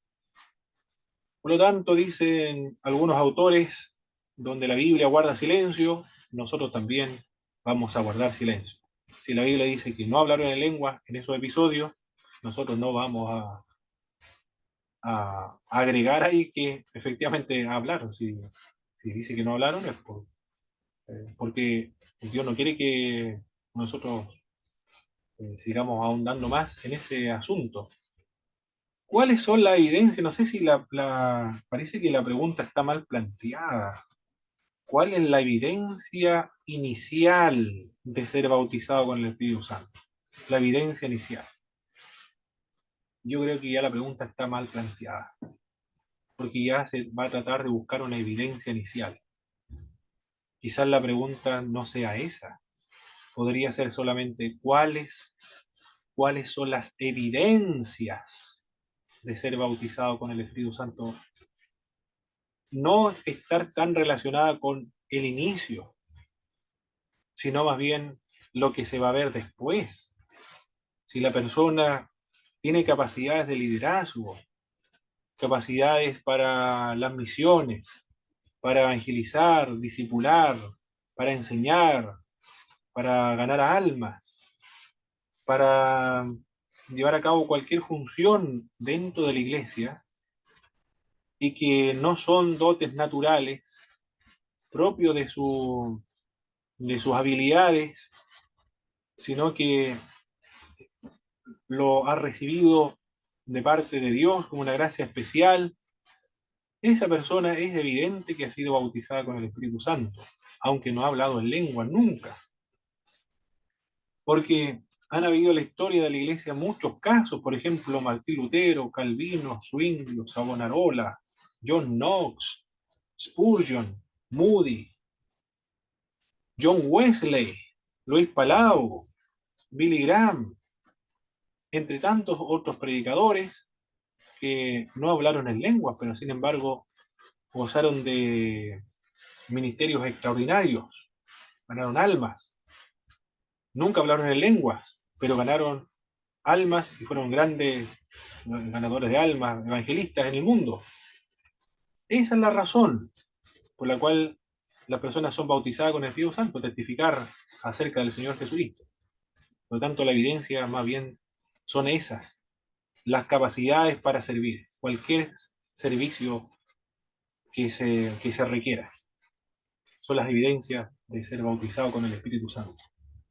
Speaker 2: Por lo tanto, dicen algunos autores, donde la Biblia guarda silencio, nosotros también vamos a guardar silencio. Si la Biblia dice que no hablaron en lenguas en esos episodios, nosotros no vamos a agregar ahí que efectivamente hablaron. Si dice que no hablaron es porque Dios no quiere que nosotros sigamos ahondando más en ese asunto. ¿Cuáles son las evidencias? No sé si parece que la pregunta está mal planteada. ¿Cuál es la evidencia inicial de ser bautizado con el Espíritu Santo? La evidencia inicial. Yo creo que ya la pregunta está mal planteada, porque ya se va a tratar de buscar una evidencia inicial. Quizás la pregunta no sea esa. Podría ser solamente cuáles son las evidencias de ser bautizado con el Espíritu Santo. No estar tan relacionada con el inicio, sino más bien lo que se va a ver después. Si la persona tiene capacidades de liderazgo, capacidades para las misiones, para evangelizar, discipular, para enseñar, para ganar almas, para llevar a cabo cualquier función dentro de la iglesia, y que no son dotes naturales propios de sus habilidades, sino que lo ha recibido de parte de Dios como una gracia especial, esa persona es evidente que ha sido bautizada con el Espíritu Santo, aunque no ha hablado en lengua nunca. Porque han habido en la historia de la iglesia muchos casos, por ejemplo, Martín Lutero, Calvino, Zwinglio, Savonarola, John Knox, Spurgeon, Moody, John Wesley, Luis Palau, Billy Graham, entre tantos otros predicadores que no hablaron en lenguas, pero sin embargo gozaron de ministerios extraordinarios, ganaron almas. Nunca hablaron en lenguas, pero ganaron almas y fueron grandes ganadores de almas, evangelistas en el mundo. Esa es la razón por la cual las personas son bautizadas con el Espíritu Santo, testificar acerca del Señor Jesucristo. Por lo tanto, la evidencia más bien son esas, las capacidades para servir, cualquier servicio que se requiera. Son las evidencias de ser bautizado con el Espíritu Santo.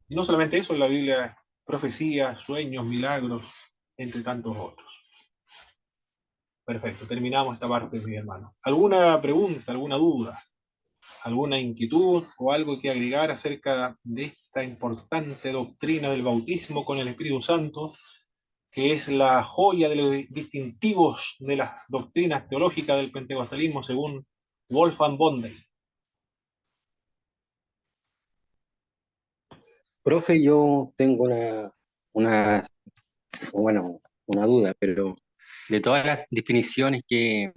Speaker 2: Y no solamente eso, en la Biblia, profecías, sueños, milagros, entre tantos otros. Perfecto, terminamos esta parte, mi hermano. ¿Alguna pregunta, alguna duda, alguna inquietud o algo que agregar acerca de esta importante doctrina del bautismo con el Espíritu Santo, que es la joya de los distintivos de las doctrinas teológicas del pentecostalismo según Wolfgang Bondey?
Speaker 7: Profe, yo tengo una, bueno, una duda, pero de todas las definiciones que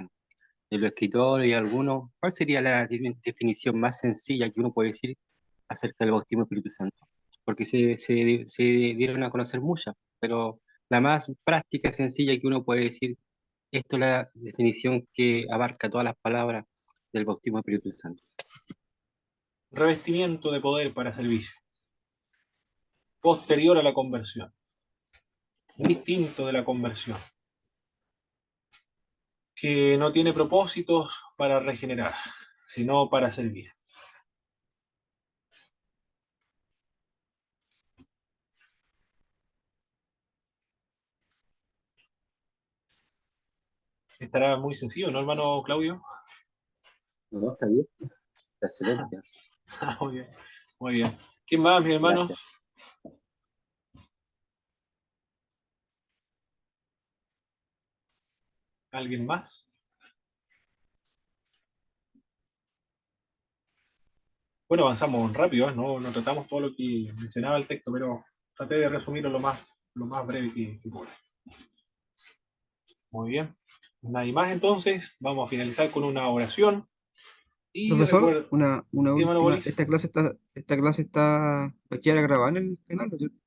Speaker 7: de los escritores y algunos, ¿cuál sería la definición más sencilla que uno puede decir acerca del bautismo del Espíritu Santo? Porque se dieron a conocer muchas, pero la más práctica y sencilla que uno puede decir, esto es la definición que abarca todas las palabras del bautismo del Espíritu Santo.
Speaker 2: Revestimiento de poder para servicio, posterior a la conversión, distinto de la conversión, que no tiene propósitos para regenerar, sino para servir. Estará muy sencillo, ¿no, hermano Claudio?
Speaker 7: No, está bien. Está excelente.
Speaker 2: Muy bien, muy bien. ¿Quién más, mis hermanos?
Speaker 7: Gracias.
Speaker 2: ¿Alguien más? Bueno, avanzamos rápido, ¿eh? No tratamos todo lo que mencionaba el texto, pero traté de resumirlo lo más breve que pude. Muy bien. Nadie más entonces. Vamos a finalizar con una oración. Y
Speaker 1: Profesor,
Speaker 2: recuerda,
Speaker 1: una
Speaker 2: hermano
Speaker 1: última.
Speaker 2: Boris,
Speaker 1: Esta clase está, va a quedar grabada en el canal, ¿no es cierto?